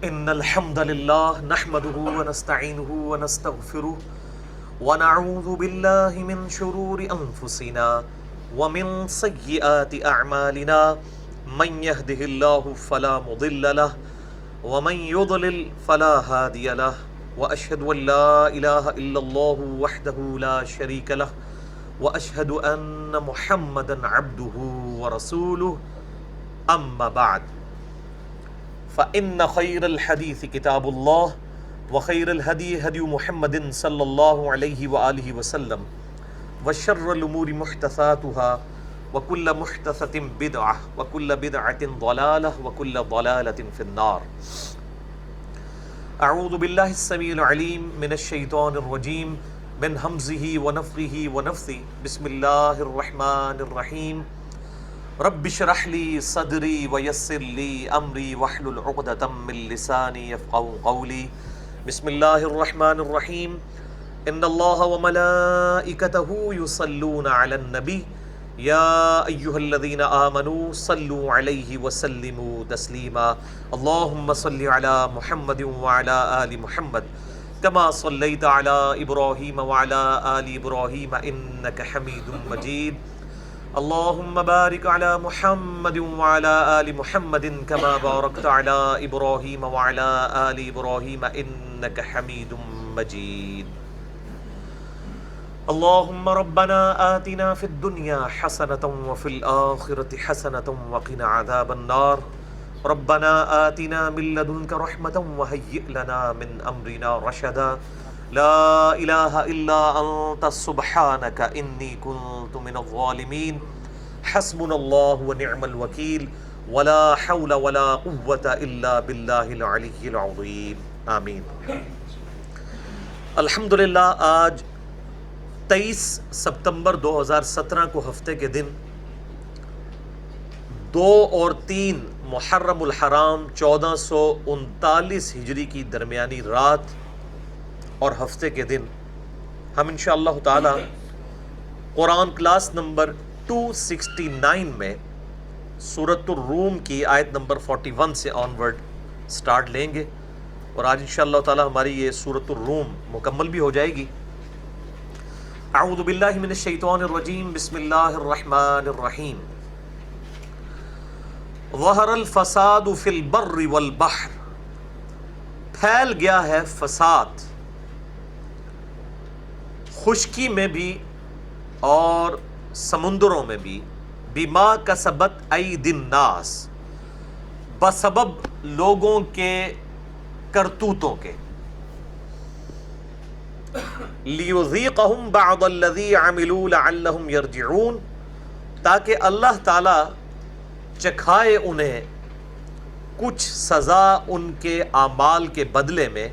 إن الحمد لله نحمده ونستعينه ونستغفره ونعوذ بالله من شرور أنفسنا ومن سيئات أعمالنا من يهده الله فلا مضل له ومن يضلل فلا هادي له وأشهد أن لا إله إلا الله وحده لا شريك له وأشهد أن محمدا عبده ورسوله أما بعد فإن خير الحديث كتاب الله وخير الهدي هدي محمد صلى الله عليه وآله وسلم وشر الأمور محدثاتها وكل محدثة بدعة وكل بدعة ضلالة وكل ضلالة في النار. أعوذ بالله السميع العليم من الشيطان الرجيم من همزه ونفخه ونفثه. بسم الله الرحمن الرحيم. رب اشرح لي صدري ويسر لي أمري واحلل عقدة من لساني يفقهوا قولي. بسم الله الرحمن الرحيم. إن الله وملائكته يصلون على النبي يا أيها الذين آمنوا صلوا عليه وسلموا تسليما. اللهم صل على محمد وعلى آل محمد كما صليت على إبراهيم وعلى آل إبراهيم إنك حميد مجيد. اللهم بارك على محمد وعلى آل محمد كما باركت على إبراهيم وعلى آل إبراهيم إنك حميد مجيد. اللهم ربنا آتنا في الدنيا حسنة وفي الآخرة حسنة وقنا عذاب النار. ربنا آتنا من لدنك رحمة وهيئ لنا من أمرنا رشدا. لا إله إلا أنت سبحانك إني كنت من الظالمين. حسبنا الله ونعم الوكيل ولا حول ولا قوة إلا بالله العلي العظيم. آمین. الحمدللہ آج 23 ستمبر 2017 کو ہفتے کے دن 2 اور 3 محرم الحرام 1439 ہجری کی درمیانی رات اور ہفتے کے دن ہم انشاءاللہ تعالی قرآن کلاس نمبر 269 میں سورۃ الروم کی آیت نمبر 41 سے آنورڈ سٹارٹ لیں گے، اور آج انشاءاللہ تعالی ہماری یہ سورۃ الروم مکمل بھی ہو جائے گی. اعوذ باللہ من الشیطان الرجیم. بسم اللہ الرحمن الرحیم. ظہر الفساد فی البر والبحر. پھیل گیا ہے فساد خشکی میں بھی اور سمندروں میں بھی. بما کسبت ایدی الناس. بسبب لوگوں کے کرتوتوں کے. لیذیقہم بعض الذی عملوا لعلہم یرجعون. تاکہ اللہ تعالی چکھائے انہیں کچھ سزا ان کے اعمال کے بدلے میں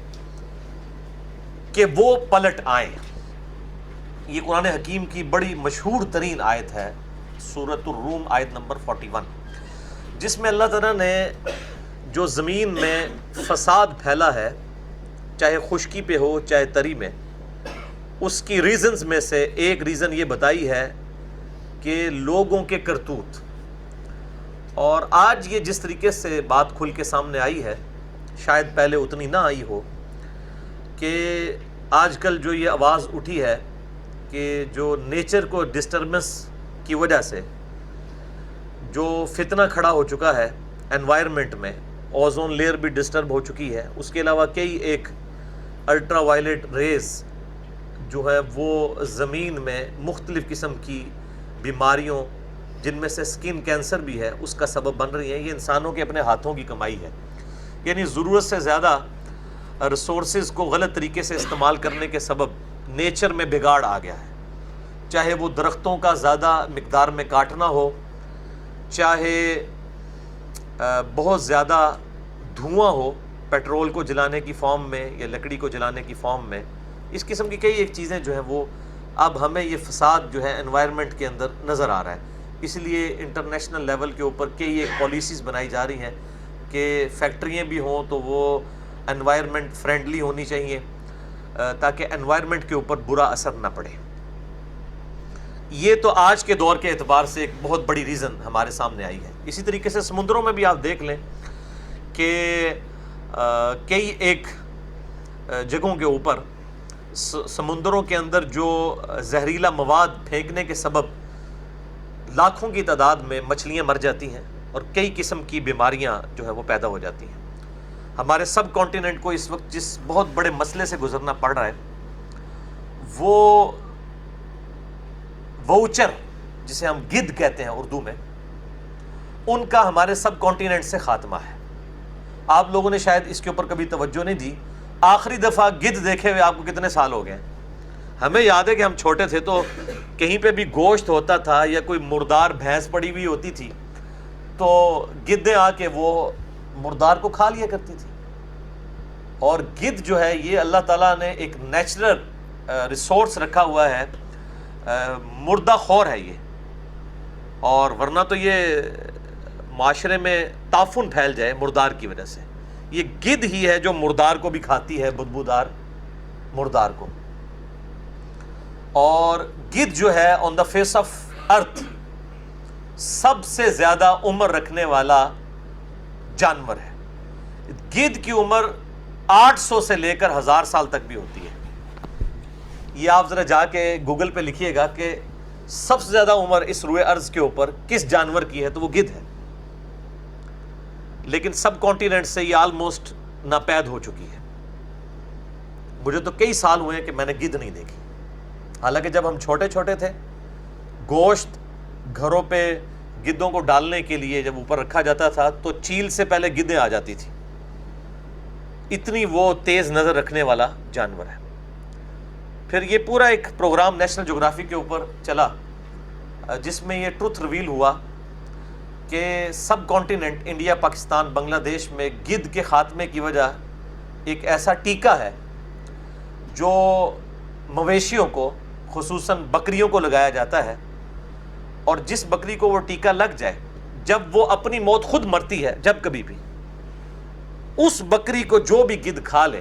کہ وہ پلٹ آئیں. یہ قرآن حکیم کی بڑی مشہور ترین آیت ہے، سورۃ الروم آیت نمبر 41، جس میں اللہ تعالیٰ نے جو زمین میں فساد پھیلا ہے، چاہے خشکی پہ ہو چاہے تری میں، اس کی ریزنز میں سے ایک ریزن یہ بتائی ہے کہ لوگوں کے کرتوت. اور آج یہ جس طریقے سے بات کھل کے سامنے آئی ہے، شاید پہلے اتنی نہ آئی ہو، کہ آج کل جو یہ آواز اٹھی ہے کہ جو نیچر کو ڈسٹربنس کی وجہ سے جو فتنہ کھڑا ہو چکا ہے انوائرمنٹ میں، اوزون لیئر بھی ڈسٹرب ہو چکی ہے، اس کے علاوہ کئی ایک الٹرا وائلٹ ریز جو ہے وہ زمین میں مختلف قسم کی بیماریوں، جن میں سے سکن کینسر بھی ہے، اس کا سبب بن رہی ہیں. یہ انسانوں کے اپنے ہاتھوں کی کمائی ہے. یعنی ضرورت سے زیادہ ریسورسز کو غلط طریقے سے استعمال کرنے کے سبب نیچر میں بگاڑ آ گیا ہے. چاہے وہ درختوں کا زیادہ مقدار میں کاٹنا ہو، چاہے بہت زیادہ دھواں ہو پیٹرول کو جلانے کی فارم میں یا لکڑی کو جلانے کی فارم میں. اس قسم کی کئی ایک چیزیں جو ہیں وہ اب ہمیں یہ فساد جو ہے انوائرمنٹ کے اندر نظر آ رہا ہے. اس لیے انٹرنیشنل لیول کے اوپر کئی ایک پالیسیز بنائی جا رہی ہیں کہ فیکٹریاں بھی ہوں تو وہ انوائرمنٹ فرینڈلی ہونی چاہیے، تاکہ انوائرمنٹ کے اوپر برا اثر نہ پڑے. یہ تو آج کے دور کے اعتبار سے ایک بہت بڑی ریزن ہمارے سامنے آئی ہے. اسی طریقے سے سمندروں میں بھی آپ دیکھ لیں کہ کئی ایک جگہوں کے اوپر سمندروں کے اندر جو زہریلا مواد پھینکنے کے سبب لاکھوں کی تعداد میں مچھلیاں مر جاتی ہیں اور کئی قسم کی بیماریاں جو ہے وہ پیدا ہو جاتی ہیں. ہمارے سب کانٹیننٹ کو اس وقت جس بہت بڑے مسئلے سے گزرنا پڑ رہا ہے وہ ووچر جسے ہم گدھ کہتے ہیں اردو میں، ان کا ہمارے سب کانٹیننٹ سے خاتمہ ہے. آپ لوگوں نے شاید اس کے اوپر کبھی توجہ نہیں دی. آخری دفعہ گدھ دیکھے ہوئے آپ کو کتنے سال ہو گئے ہیں؟ ہمیں یاد ہے کہ ہم چھوٹے تھے تو کہیں پہ بھی گوشت ہوتا تھا یا کوئی مردار بھینس پڑی ہوئی ہوتی تھی تو گدھیں آ کے وہ مردار کو کھا لیا کرتی تھی. اور گدھ جو ہے یہ اللہ تعالیٰ نے ایک نیچرل ریسورس رکھا ہوا ہے، مردہ خور ہے یہ، اور ورنہ تو یہ معاشرے میں تعفن پھیل جائے مردار کی وجہ سے. یہ گدھ ہی ہے جو مردار کو بھی کھاتی ہے، بدبودار مردار کو. اور گدھ جو ہے آن دا فیس آف ارتھ سب سے زیادہ عمر رکھنے والا جانور ہے. گدھ کی عمر 800 سے لے کر 1000 سال تک بھی ہوتی ہے. یہ آپ ذرا جا کے گوگل پہ لکھیے گا کہ سب سے زیادہ عمر اس روئے ارض کے اوپر کس جانور کی ہے تو وہ گدھ ہے. لیکن سب کانٹیننٹ سے یہ آلموسٹ ناپید ہو چکی ہے. مجھے تو کئی سال ہوئے ہیں کہ میں نے گدھ نہیں دیکھی. حالانکہ جب ہم چھوٹے چھوٹے تھے گوشت گھروں پہ گدھوں کو ڈالنے کے لیے جب اوپر رکھا جاتا تھا تو چیل سے پہلے گدھیں آ جاتی تھی. اتنی وہ تیز نظر رکھنے والا جانور ہے. پھر یہ پورا ایک پروگرام نیشنل جغرافی کے اوپر چلا جس میں یہ ٹروتھ ریویل ہوا کہ سب کانٹیننٹ انڈیا، پاکستان، بنگلہ دیش میں گدھ کے خاتمے کی وجہ ایک ایسا ٹیکہ ہے جو مویشیوں کو خصوصاً بکریوں کو لگایا جاتا ہے، اور جس بکری کو وہ ٹیکہ لگ جائے جب وہ اپنی موت خود مرتی ہے جب کبھی بھی اس بکری کو جو بھی گدھ کھا لے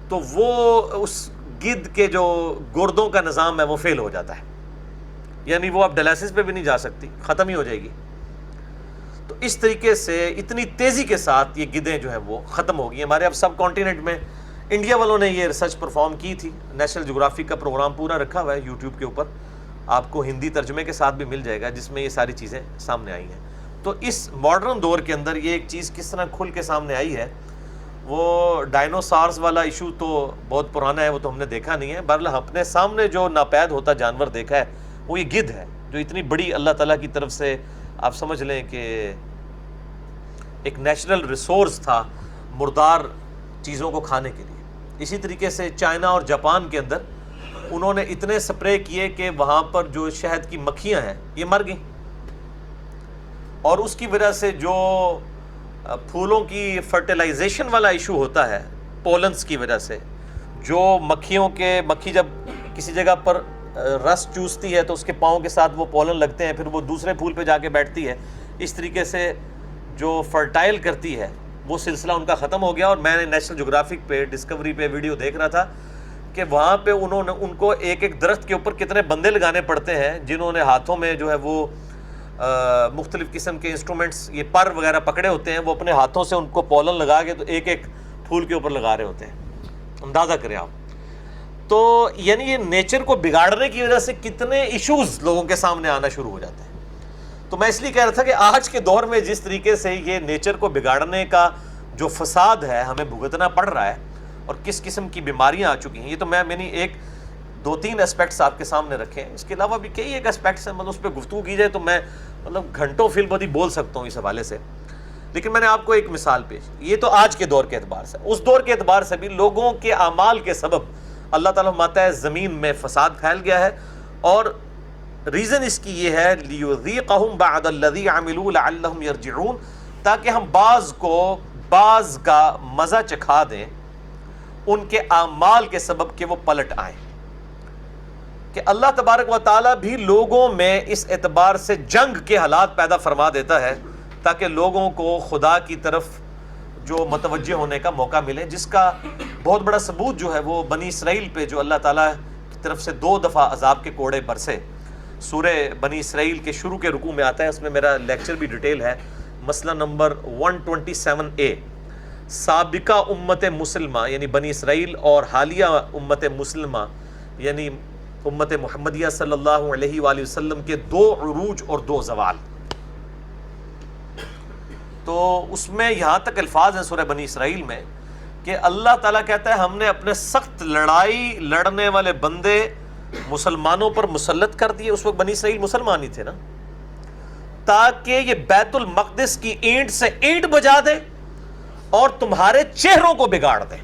تو وہ اس گدھ کے جو گردوں کا نظام ہے وہ فیل ہو جاتا ہے. یعنی وہ اب ڈائلسس پہ بھی نہیں جا سکتی، ختم ہی ہو جائے گی. تو اس طریقے سے اتنی تیزی کے ساتھ یہ گدھیں جو ہیں وہ ختم ہو گئی. ہمارے اب سب کانٹیننٹ میں انڈیا والوں نے یہ ریسرچ پرفارم کی تھی. نیشنل جغرافی کا پروگرام پورا رکھا ہوا ہے یوٹیوب کے اوپر، آپ کو ہندی ترجمے کے ساتھ بھی مل جائے گا جس میں یہ ساری چیزیں سامنے آئی ہیں. تو اس ماڈرن دور کے اندر یہ ایک چیز کس طرح کھل کے سامنے آئی ہے. وہ ڈائنوسارز والا ایشو تو بہت پرانا ہے، وہ تو ہم نے دیکھا نہیں ہے. بہرحال اپنے سامنے جو ناپید ہوتا جانور دیکھا ہے وہ یہ گدھ ہے، جو اتنی بڑی اللہ تعالیٰ کی طرف سے آپ سمجھ لیں کہ ایک نیچرل ریسورس تھا مردار چیزوں کو کھانے کے لیے. اسی طریقے سے چائنا اور جاپان کے اندر انہوں نے اتنے سپرے کیے کہ وہاں پر جو شہد کی مکھیاں ہیں یہ مر گئیں، اور اس کی وجہ سے جو پھولوں کی فرٹیلائزیشن والا ایشو ہوتا ہے پولنس کی وجہ سے، جو مکھی جب کسی جگہ پر رس چوستی ہے تو اس کے پاؤں کے ساتھ وہ پولن لگتے ہیں، پھر وہ دوسرے پھول پہ جا کے بیٹھتی ہے. اس طریقے سے جو فرٹائل کرتی ہے وہ سلسلہ ان کا ختم ہو گیا. اور میں نے نیشنل جغرافک پہ ڈسکوری پہ ویڈیو دیکھ رہا تھا کہ وہاں پہ انہوں نے ان کو ایک ایک درخت کے اوپر کتنے بندے لگانے پڑتے ہیں جنہوں نے ہاتھوں میں جو ہے وہ مختلف قسم کے انسٹرومنٹس، یہ پر وغیرہ پکڑے ہوتے ہیں، وہ اپنے ہاتھوں سے ان کو پولن لگا کے تو ایک ایک پھول کے اوپر لگا رہے ہوتے ہیں. اندازہ کریں آپ. تو یعنی یہ نیچر کو بگاڑنے کی وجہ سے کتنے ایشوز لوگوں کے سامنے آنا شروع ہو جاتے ہیں. تو میں اس لیے کہہ رہا تھا کہ آج کے دور میں جس طریقے سے یہ نیچر کو بگاڑنے کا جو فساد ہے ہمیں بھگتنا پڑ رہا ہے اور کس قسم کی بیماریاں آ چکی ہیں، یہ تو میں نے ایک 2-3 اسپیکٹس آپ کے سامنے رکھے ہیں. اس کے علاوہ بھی کئی ایک اسپیکٹس ہیں، مطلب اس پہ گفتگو کی جائے تو میں گھنٹوں فی البدی بول سکتا ہوں اس حوالے سے. لیکن میں نے آپ کو ایک مثال پیش، یہ تو آج کے دور کے اعتبار سے. اس دور کے اعتبار سے بھی لوگوں کے اعمال کے سبب اللہ تعالیٰ فرماتا ہے زمین میں فساد پھیل گیا ہے، اور ریزن اس کی یہ ہے لِيُذِيقَهُمْ بَعْضَ الَّذِي عَمِلُوا لَعَلَّهُمْ يَرْجِعُونَ، تاکہ ہم بعض کا مزہ چکھا دیں ان کے اعمال کے سبب کہ وہ پلٹ آئیں. کہ اللہ تبارک و تعالیٰ بھی لوگوں میں اس اعتبار سے جنگ کے حالات پیدا فرما دیتا ہے تاکہ لوگوں کو خدا کی طرف جو متوجہ ہونے کا موقع ملے، جس کا بہت بڑا ثبوت جو ہے وہ بنی اسرائیل پہ جو اللہ تعالیٰ کی طرف سے 2 دفعہ عذاب کے کوڑے برسے. سورہ بنی اسرائیل کے شروع کے رکوع میں آتا ہے، اس میں میرا لیکچر بھی ڈیٹیل ہے، مسئلہ نمبر 127A. سابقہ امت مسلمہ یعنی بنی اسرائیل اور حالیہ امت مسلمہ یعنی امت محمدیہ صلی اللہ علیہ وآلہ وسلم کے 2 عروج اور 2 زوال. تو اس میں یہاں تک الفاظ ہیں سورہ بنی اسرائیل میں کہ اللہ تعالیٰ کہتا ہے ہم نے اپنے سخت لڑائی لڑنے والے بندے مسلمانوں پر مسلط کر دیے. اس وقت بنی اسرائیل مسلمان ہی تھے نا, تاکہ یہ بیت المقدس کی اینٹ سے اینٹ بجا دے اور تمہارے چہروں کو بگاڑ دے.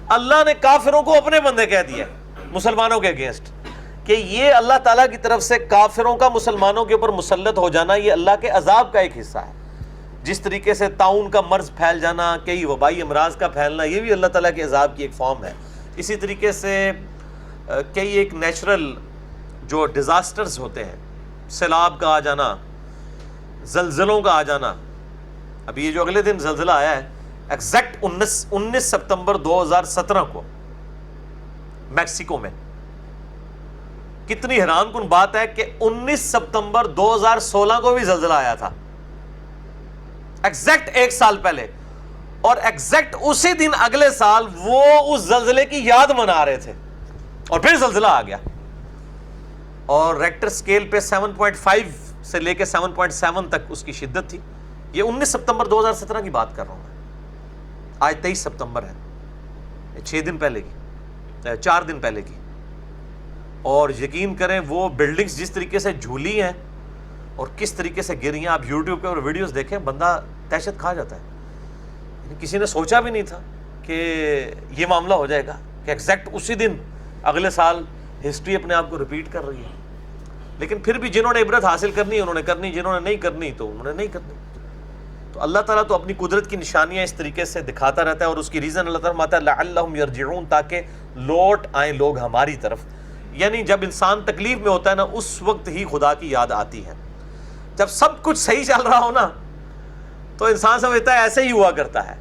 اللہ نے کافروں کو اپنے بندے کہہ دیا مسلمانوں کے اگینسٹ, کہ یہ اللہ تعالیٰ کی طرف سے کافروں کا مسلمانوں کے اوپر مسلط ہو جانا یہ اللہ کے عذاب کا ایک حصہ ہے. جس طریقے سے طاعون کا مرض پھیل جانا, کئی وبائی امراض کا پھیلنا, یہ بھی اللہ تعالیٰ کے عذاب کی ایک فارم ہے. اسی طریقے سے کئی ایک نیچرل جو ڈیزاسٹرز ہوتے ہیں, سیلاب کا آ جانا, زلزلوں کا آ جانا. ابھی یہ جو اگلے دن زلزلہ آیا ہے ایگزیکٹ 19 ستمبر 2017 کو میکسیکو میں, کتنی حیران کن بات ہے کہ 19 ستمبر 2016 کو بھی زلزلہ آیا تھا, ایگزیکٹ 1 سال پہلے, اور ایگزیکٹ اسی دن اگلے سال وہ اس زلزلے کی یاد منا رہے تھے اور پھر زلزلہ آ گیا. اور ریکٹر سکیل پہ 7.5 سے لے کے 7.7 تک اس کی شدت تھی. یہ 19 ستمبر 2017 کی بات کر رہا ہوں میں, آج 23 ستمبر ہے, 6 دن پہلے کی, 4 دن پہلے کی. اور یقین کریں وہ بلڈنگز جس طریقے سے جھولی ہیں اور کس طریقے سے گری ہیں, آپ یوٹیوب پہ اور ویڈیوز دیکھیں, بندہ دہشت کھا جاتا ہے. کسی نے سوچا بھی نہیں تھا کہ یہ معاملہ ہو جائے گا کہ ایگزیکٹ اسی دن اگلے سال ہسٹری اپنے آپ کو ریپیٹ کر رہی ہے. لیکن پھر بھی جنہوں نے عبرت حاصل کرنی انہوں نے کرنی, جنہوں نے نہیں کرنی تو انہوں نے نہیں کرنی. تو اللہ تعالیٰ تو اپنی قدرت کی نشانیاں اس طریقے سے دکھاتا رہتا ہے, اور اس کی ریزن اللہ تعالیٰ فرماتا ہے لعلہم یرجعون, تاکہ لوٹ آئیں لوگ ہماری طرف. یعنی جب انسان تکلیف میں ہوتا ہے نا, اس وقت ہی خدا کی یاد آتی ہے. جب سب کچھ صحیح چل رہا ہو نا تو انسان سمجھتا ہے ایسے ہی ہوا کرتا ہے.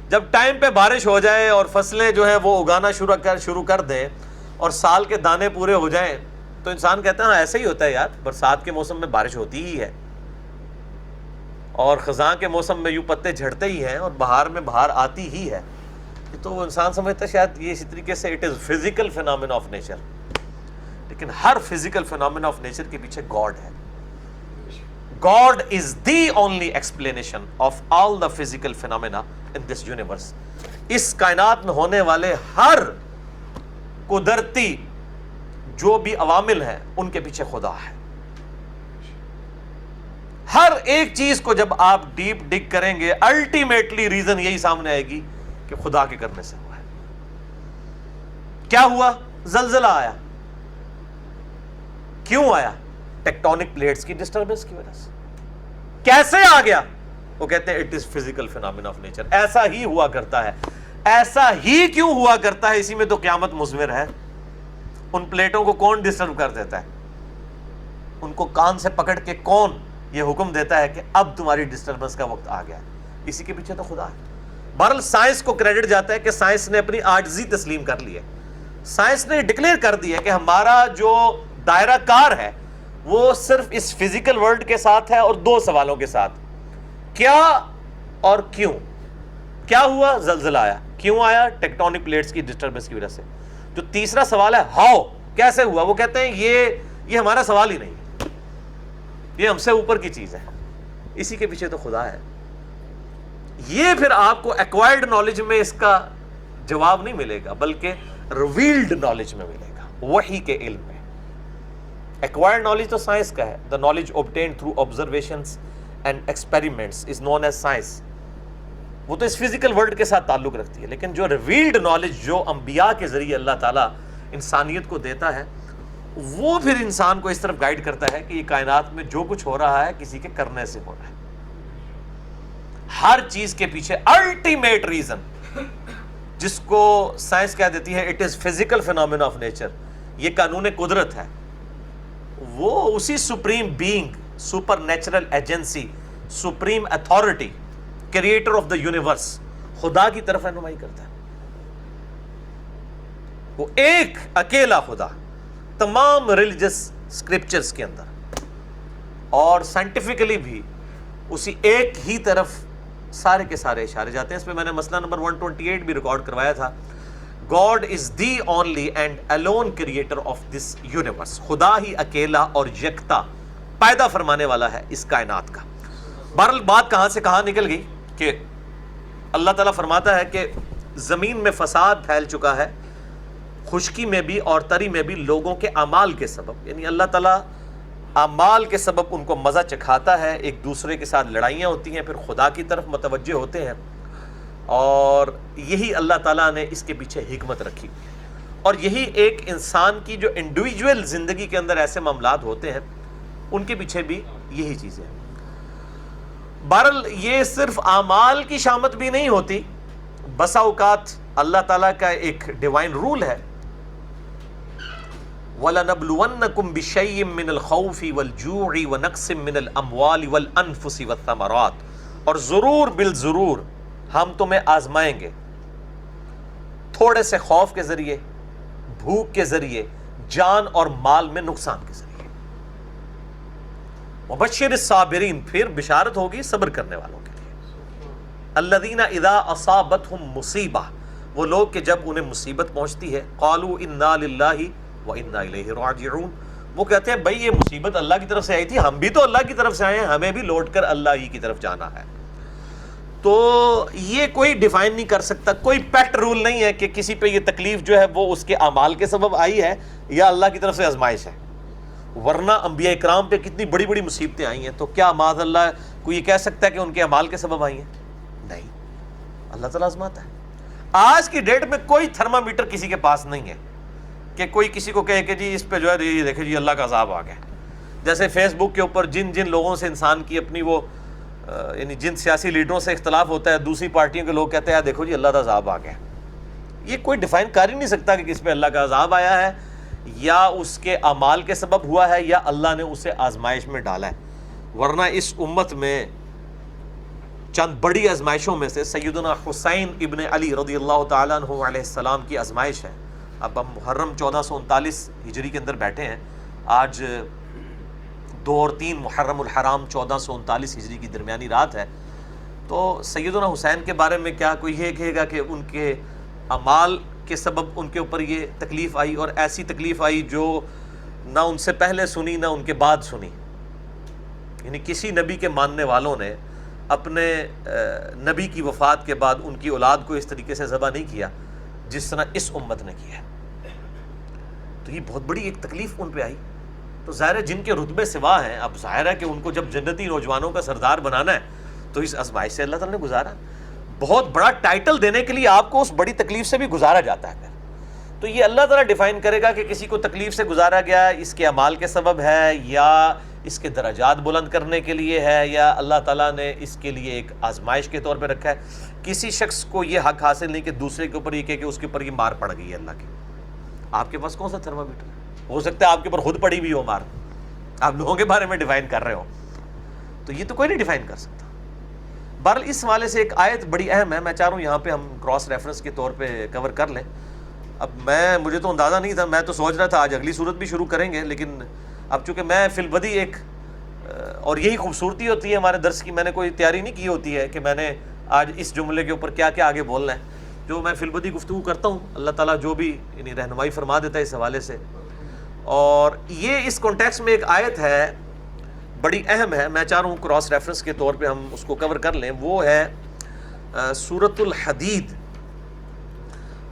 جب ٹائم پہ بارش ہو جائے اور فصلیں جو ہے وہ اگانا شروع کر دیں اور سال کے دانے پورے ہو جائیں تو انسان کہتا ہے ہاں ایسے ہی ہوتا ہے یار, برسات کے موسم میں بارش ہوتی ہی ہے اور خزاں کے موسم میں یوں پتے جھڑتے ہی ہیں اور بہار میں بہار آتی ہی ہے. تو وہ انسان سمجھتا ہے شاید یہ اسی طریقے سے it is physical phenomena of nature. لیکن ہر فزیکل فینومینا آف نیچر کے پیچھے گاڈ ہے. God is the only explanation of all the physical phenomena in this universe. اس کائنات میں ہونے والے ہر قدرتی جو بھی عوامل ہیں ان کے پیچھے خدا ہے. ہر ایک چیز کو جب آپ ڈیپ ڈگ کریں گے الٹیمیٹلی ریزن یہی سامنے آئے گی کہ خدا کے کرنے سے ہوا ہے. کیا ہوا؟ زلزلہ آیا. کیوں آیا؟ ٹیکٹونک پلیٹس کی ڈسٹربنس کی وجہ سے. کیسے آ گیا؟ وہ کہتے ہیں it is physical phenomena of nature. ایسا ہی ہوا کرتا ہے. ایسا ہی کیوں ہوا کرتا ہے؟ اسی میں تو قیامت مضمر ہے. ان پلیٹوں کو کون ڈسٹرب کر دیتا ہے؟ ان کو کان سے پکڑ کے کون یہ حکم دیتا ہے کہ اب تمہاری ڈسٹربنس کا وقت آ گیا؟ اسی کے پیچھے تو خدا ہے. بہرحال سائنس کو کریڈٹ جاتا ہے کہ سائنس نے اپنی عاجزی تسلیم کر لی ہے. سائنس نے ڈکلیئر کر دیا کہ ہمارا جو دائرہ کار ہے وہ صرف اس فزیکل ورلڈ کے ساتھ ہے اور 2 سوالوں کے ساتھ, کیا اور کیوں. کیا ہوا؟ زلزلہ آیا. کیوں آیا؟ ٹیکٹونک پلیٹس کی ڈسٹربنس کی وجہ سے. جو تیسرا سوال ہے ہاؤ, کیسے ہوا, وہ کہتے ہیں یہ ہمارا سوال ہی نہیں ہے, یہ ہم سے اوپر کی چیز ہے. اسی کے پیچھے تو خدا ہے. یہ پھر آپ کو ایکوائرڈ نالج میں اس کا جواب نہیں ملے گا, بلکہ ریویلڈ نالج میں ملے گا, وحی کے علم میں. ایکوائرڈ نالج تو سائنس کا ہے. The knowledge obtained through observations and experiments is known as science. وہ تو اس فزیکل ورلڈ کے ساتھ تعلق رکھتی ہے. لیکن جو ریویلڈ نالج جو انبیاء کے ذریعے اللہ تعالیٰ انسانیت کو دیتا ہے, وہ پھر انسان کو اس طرف گائیڈ کرتا ہے کہ یہ کائنات میں جو کچھ ہو رہا ہے کسی کے کرنے سے ہو رہا ہے. ہر چیز کے پیچھے الٹیمیٹ ریزن, جس کو سائنس کہہ دیتی ہے it is physical phenomena of nature, یہ قانون قدرت ہے, وہ اسی supreme being, super natural agency, supreme authority, creator of the universe, خدا کی طرف رہنمائی کرتا ہے. وہ ایک اکیلا خدا تمام ریلیجس اسکرپچرز کے اندر اور سائنٹیفکلی بھی اسی ایک ہی طرف سارے کے سارے اشارے جاتے ہیں اس پہ. میں نے مسئلہ نمبر 128 بھی ریکارڈ کروایا تھا. God is the only and alone creator of this universe. خدا ہی اکیلا اور یکتا پیدا فرمانے والا ہے اس کائنات کا. بہرحال بات کہاں سے کہاں نکل گئی کہ اللہ تعالیٰ فرماتا ہے کہ زمین میں فساد پھیل چکا ہے, خشکی میں بھی اور تری میں بھی, لوگوں کے اعمال کے سبب. یعنی اللہ تعالیٰ اعمال کے سبب ان کو مزہ چکھاتا ہے, ایک دوسرے کے ساتھ لڑائیاں ہوتی ہیں, پھر خدا کی طرف متوجہ ہوتے ہیں, اور یہی اللہ تعالیٰ نے اس کے پیچھے حکمت رکھی. اور یہی ایک انسان کی جو انڈیویجول زندگی کے اندر ایسے معاملات ہوتے ہیں ان کے پیچھے بھی یہی چیزیں ہیں. بہرحال یہ صرف اعمال کی شامت بھی نہیں ہوتی, بسا اوقات اللہ تعالیٰ کا ایک ڈیوائن رول ہے, وَلَنَبْلُوَنَّكُمْ بِشَيْءٍ مِّنَ الْخَوْفِ وَالْجُوعِ وَنَقْصٍ مِّنَ الْأَمْوَالِ وَالْأَنفُسِ وَالثَّمَرَاتِ, اور ضرور بالضرور ہم تمہیں آزمائیں گے تھوڑے سے خوف کے ذریعے, بھوک کے ذریعے, جان اور مال میں نقصان کے ذریعے. وَبَشِّرِ الصَّابِرِينَ, پھر بشارت ہوگی صبر کرنے والوں کے لیے. الَّذِينَ إِذَا أَصَابَتْهُمْ مُصِيبَةٌ, وہ لوگ کہ جب انہیں مصیبت پہنچتی ہے, قَالُوا إِنَّا لِلَّهِ وَإِنَّا إِلَيْهِ رَاجِعُونَ, وہ کہتے ہیں بھئی یہ مصیبت اللہ کی طرف سے آئی تھی, ہم بھی تو اللہ کی طرف سے آئے ہیں, ہمیں بھی لوٹ کر اللہ ہی کی طرف جانا ہے. تو یہ کوئی ڈیفائن نہیں کر سکتا, کوئی پیٹ رول نہیں ہے کہ کسی پہ یہ تکلیف جو ہے وہ اس کے اعمال کے سبب آئی ہے یا اللہ کی طرف سے آزمائش ہے. ورنہ انبیاء اکرام پہ کتنی بڑی بڑی مصیبتیں آئی ہیں, تو کیا معاذ اللہ کوئی یہ کہہ سکتا ہے کہ ان کے اعمال کے سبب آئی ہیں؟ نہیں, اللہ تعالیٰ آزماتا ہے. آج کی ڈیٹ میں کوئی تھرمامیٹر کسی کے پاس نہیں ہے کہ کوئی کسی کو کہے کہ جی اس پہ جو ہے یہ دیکھیں جی اللہ کا عذاب آ گیا. جیسے فیس بک کے اوپر جن لوگوں سے انسان کی اپنی وہ یعنی جن سیاسی لیڈروں سے اختلاف ہوتا ہے, دوسری پارٹیوں کے لوگ کہتے ہیں دیکھو جی اللہ کا عذاب آ گیا. یہ کوئی ڈیفائن کر ہی نہیں سکتا کہ کس پہ اللہ کا عذاب آیا ہے, یا اس کے اعمال کے سبب ہوا ہے, یا اللہ نے اسے آزمائش میں ڈالا ہے. ورنہ اس امت میں چند بڑی آزمائشوں میں سے سیدنا حسین ابن علی رضی اللہ تعالیٰ عنہ علیہ السلام کی آزمائش ہے. اب ہم محرم 1439 ہجری کے اندر بیٹھے ہیں, آج 2 اور 3 محرم الحرام 1439 ہجری کی درمیانی رات ہے. تو سیدنا حسین کے بارے میں کیا کوئی یہ کہے گا کہ ان کے اعمال کے سبب ان کے اوپر یہ تکلیف آئی, اور ایسی تکلیف آئی جو نہ ان سے پہلے سنی نہ ان کے بعد سنی. یعنی کسی نبی کے ماننے والوں نے اپنے نبی کی وفات کے بعد ان کی اولاد کو اس طریقے سے ذبح نہیں کیا جس طرح اس امت نے کیا ہے. تو یہ بہت بڑی ایک تکلیف ان پہ آئی. تو ظاہر ہے جن کے رتبے سوا ہیں, اب ظاہر ہے کہ ان کو جب جنتی نوجوانوں کا سردار بنانا ہے تو اس آزمائش سے اللہ تعالیٰ نے گزارا. بہت بڑا ٹائٹل دینے کے لیے آپ کو اس بڑی تکلیف سے بھی گزارا جاتا ہے. تو یہ اللہ تعالیٰ ڈیفائن کرے گا کہ کسی کو تکلیف سے گزارا گیا اس کے اعمال کے سبب ہے, یا اس کے درجات بلند کرنے کے لیے ہے, یا اللہ تعالیٰ نے اس کے لیے ایک آزمائش کے طور پہ رکھا ہے. کسی شخص کو یہ حق حاصل نہیں کہ دوسرے کے اوپر یہ کہے کہ اس کے اوپر یہ مار پڑ گئی ہے اللہ کی. آپ کے پاس کون سا تھرمامیٹر ہے؟ ہو سکتا ہے آپ کے اوپر خود پڑی بھی ہو مار, آپ لوگوں کے بارے میں ڈیفائن کر رہے ہو. تو یہ تو کوئی نہیں ڈیفائن کر سکتا. بہرحال اس حوالے سے ایک آیت بڑی اہم ہے, میں چاہ رہا ہوں یہاں پہ ہم کراس ریفرنس کے طور پہ کور کر لیں. اب مجھے تو اندازہ نہیں تھا, میں تو سوچ رہا تھا آج اگلی صورت بھی شروع کریں گے, لیکن اب چونکہ میں فی البدی ایک, اور یہی خوبصورتی ہوتی ہے ہمارے درس کی, میں نے کوئی تیاری نہیں کی ہوتی ہے کہ میں نے آج اس جملے کے اوپر کیا کیا آگے بولنا ہے. جو میں فی البدی گفتگو کرتا ہوں, اللہ تعالیٰ جو بھی یعنی رہنمائی فرما دیتا ہے اس حوالے سے. اور یہ اس کانٹیکس میں ایک آیت ہے بڑی اہم ہے, میں چاہ رہا ہوں کراس ریفرنس کے طور پہ ہم اس کو کور کر لیں. وہ ہے سورۃ الحدید.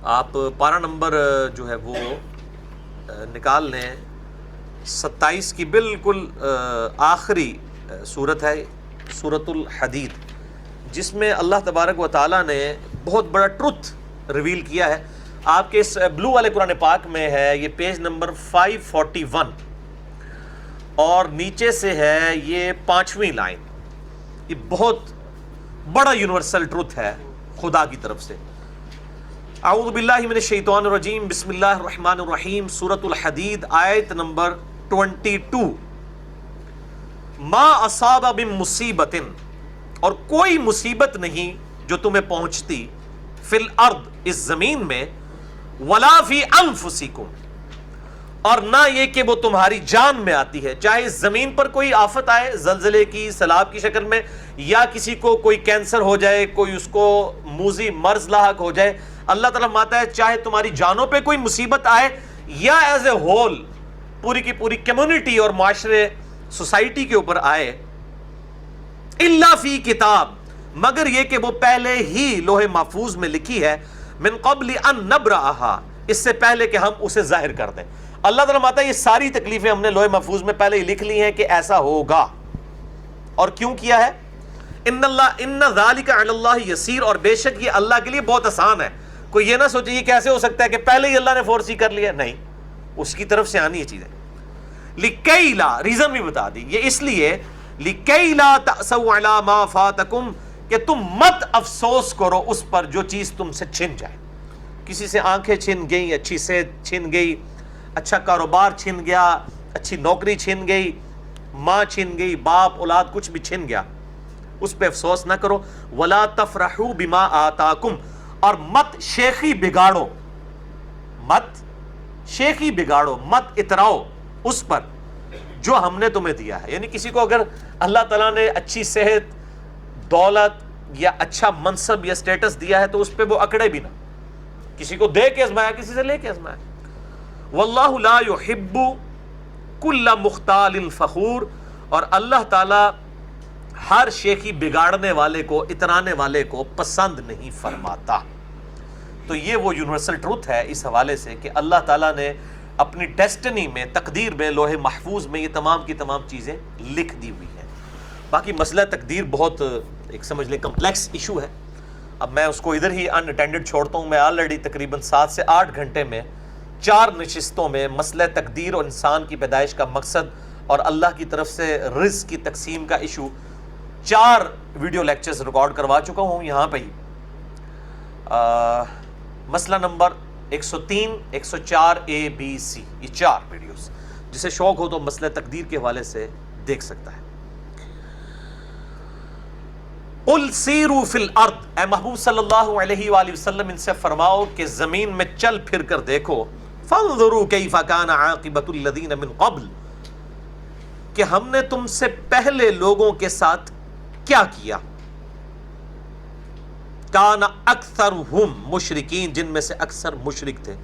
آپ پارہ نمبر جو ہے وہ نکال لیں, 27 کی بالکل آخری صورت ہے سورۃ الحدید, جس میں اللہ تبارک و تعالیٰ نے بہت بڑا ٹروتھ ریویل کیا ہے. آپ کے اس بلو والے قرآن پاک میں ہے, یہ پیج نمبر 541, اور نیچے سے ہے یہ 5ویں لائن. یہ بہت بڑا یونیورسل ٹروتھ ہے خدا کی طرف سے. اعوذ باللہ من الشیطان الرجیم, بسم اللہ الرحمن الرحیم. سورۃ الحدید آیت نمبر 22. ما اصاب من مصیبت, اور کوئی مصیبت نہیں جو تمہیں پہنچتی, فی الارض, اس زمین میں, ولا فی انفسکم, اور نہ یہ کہ وہ تمہاری جان میں آتی ہے. چاہے زمین پر کوئی آفت آئے زلزلے کی، سیلاب کی شکل میں، یا کسی کو کوئی کینسر ہو جائے، کوئی اس کو موذی مرض لاحق ہو جائے، اللہ تعالیٰ فرماتا ہے چاہے تمہاری جانوں پہ کوئی مصیبت آئے یا ایز اے ہول پوری کی پوری کمیونٹی اور معاشرے سوسائٹی کے اوپر آئے، الا فی کتاب، مگر یہ کہ وہ پہلے ہی لوح محفوظ میں لکھی ہے، من قبل ان نبرأہا، اس سے پہلے کہ ہم اسے ظاہر کر دیں. اللہ تعالیٰ فرماتا ہے یہ ساری تکلیفیں ہم نے لوح محفوظ میں پہلے ہی لکھ لی ہیں کہ ایسا ہوگا. اور کیوں کیا ہے؟ ان ذالک علی اللہ یسیر، اور بے شک یہ اللہ کے لیے بہت آسان ہے. کوئی یہ نہ سوچے یہ کیسے ہو سکتا ہے کہ پہلے ہی اللہ نے فورسی کر لیا، نہیں، اس کی طرف سے آنی یہ چیزیں. لکی لا، ریزن بھی بتا دی، یہ اس لیے لکی لا تأسوا علی ما فاتکم، کہ تم مت افسوس کرو اس پر جو چیز تم سے چھن جائے. کسی سے آنکھیں چھن گئی، اچھی صحت چھن گئی، اچھا کاروبار چھن گیا، اچھی نوکری چھن گئی، ماں چھن گئی، باپ اولاد کچھ بھی چھن گیا، اس پہ افسوس نہ کرو. ولا تفرحوا بما آتاکم، اور مت شیخی بگاڑو، مت شیخی بگاڑو، مت اتراؤ اس پر جو ہم نے تمہیں دیا ہے. یعنی کسی کو اگر اللہ تعالیٰ نے اچھی صحت، دولت یا اچھا منصب یا سٹیٹس دیا ہے تو اس پہ وہ اکڑے بھی نہ. کسی کو دے کے آزمایا، کسی سے لے کے آزمایا. واللہ لا یحب کل مختال فخور، اور اللہ تعالی ہر شیخی بگاڑنے والے کو، اترانے والے کو پسند نہیں فرماتا. تو یہ وہ یونیورسل ٹروتھ ہے اس حوالے سے کہ اللہ تعالیٰ نے اپنی ڈیسٹنی میں، تقدیر میں، لوح محفوظ میں یہ تمام کی تمام چیزیں لکھ دی ہوئی ہیں. باقی مسئلہ تقدیر بہت ایک سمجھ لیں کمپلیکس ایشو ہے. اب میں اس کو ادھر ہی ان اٹینڈڈ چھوڑتا ہوں. میں آلریڈی تقریباً 7 سے 8 گھنٹے میں 4 نشستوں میں مسئلہ تقدیر اور انسان کی پیدائش کا مقصد اور اللہ کی طرف سے رزق کی تقسیم کا ایشو 4 ویڈیو لیکچرز ریکارڈ کروا چکا ہوں یہاں پہ ہی. مسئلہ نمبر 103، 104، A B C، یہ 4 ویڈیوز. جسے شوق ہو تو مسئلہ تقدیر کے حوالے سے دیکھ سکتا ہے. قل سیروا فی الارض، اے محبوب صلی اللہ علیہ وآلہ وسلم ان سے فرماؤ کہ زمین میں چل پھر کر دیکھو. فانظروا کیف کان عاقبۃ الذین من قبل، کہ ہم نے تم سے پہلے لوگوں کے ساتھ کیا کیا. کان اکثرہم مشرکین، جن میں سے اکثر مشرک تھے.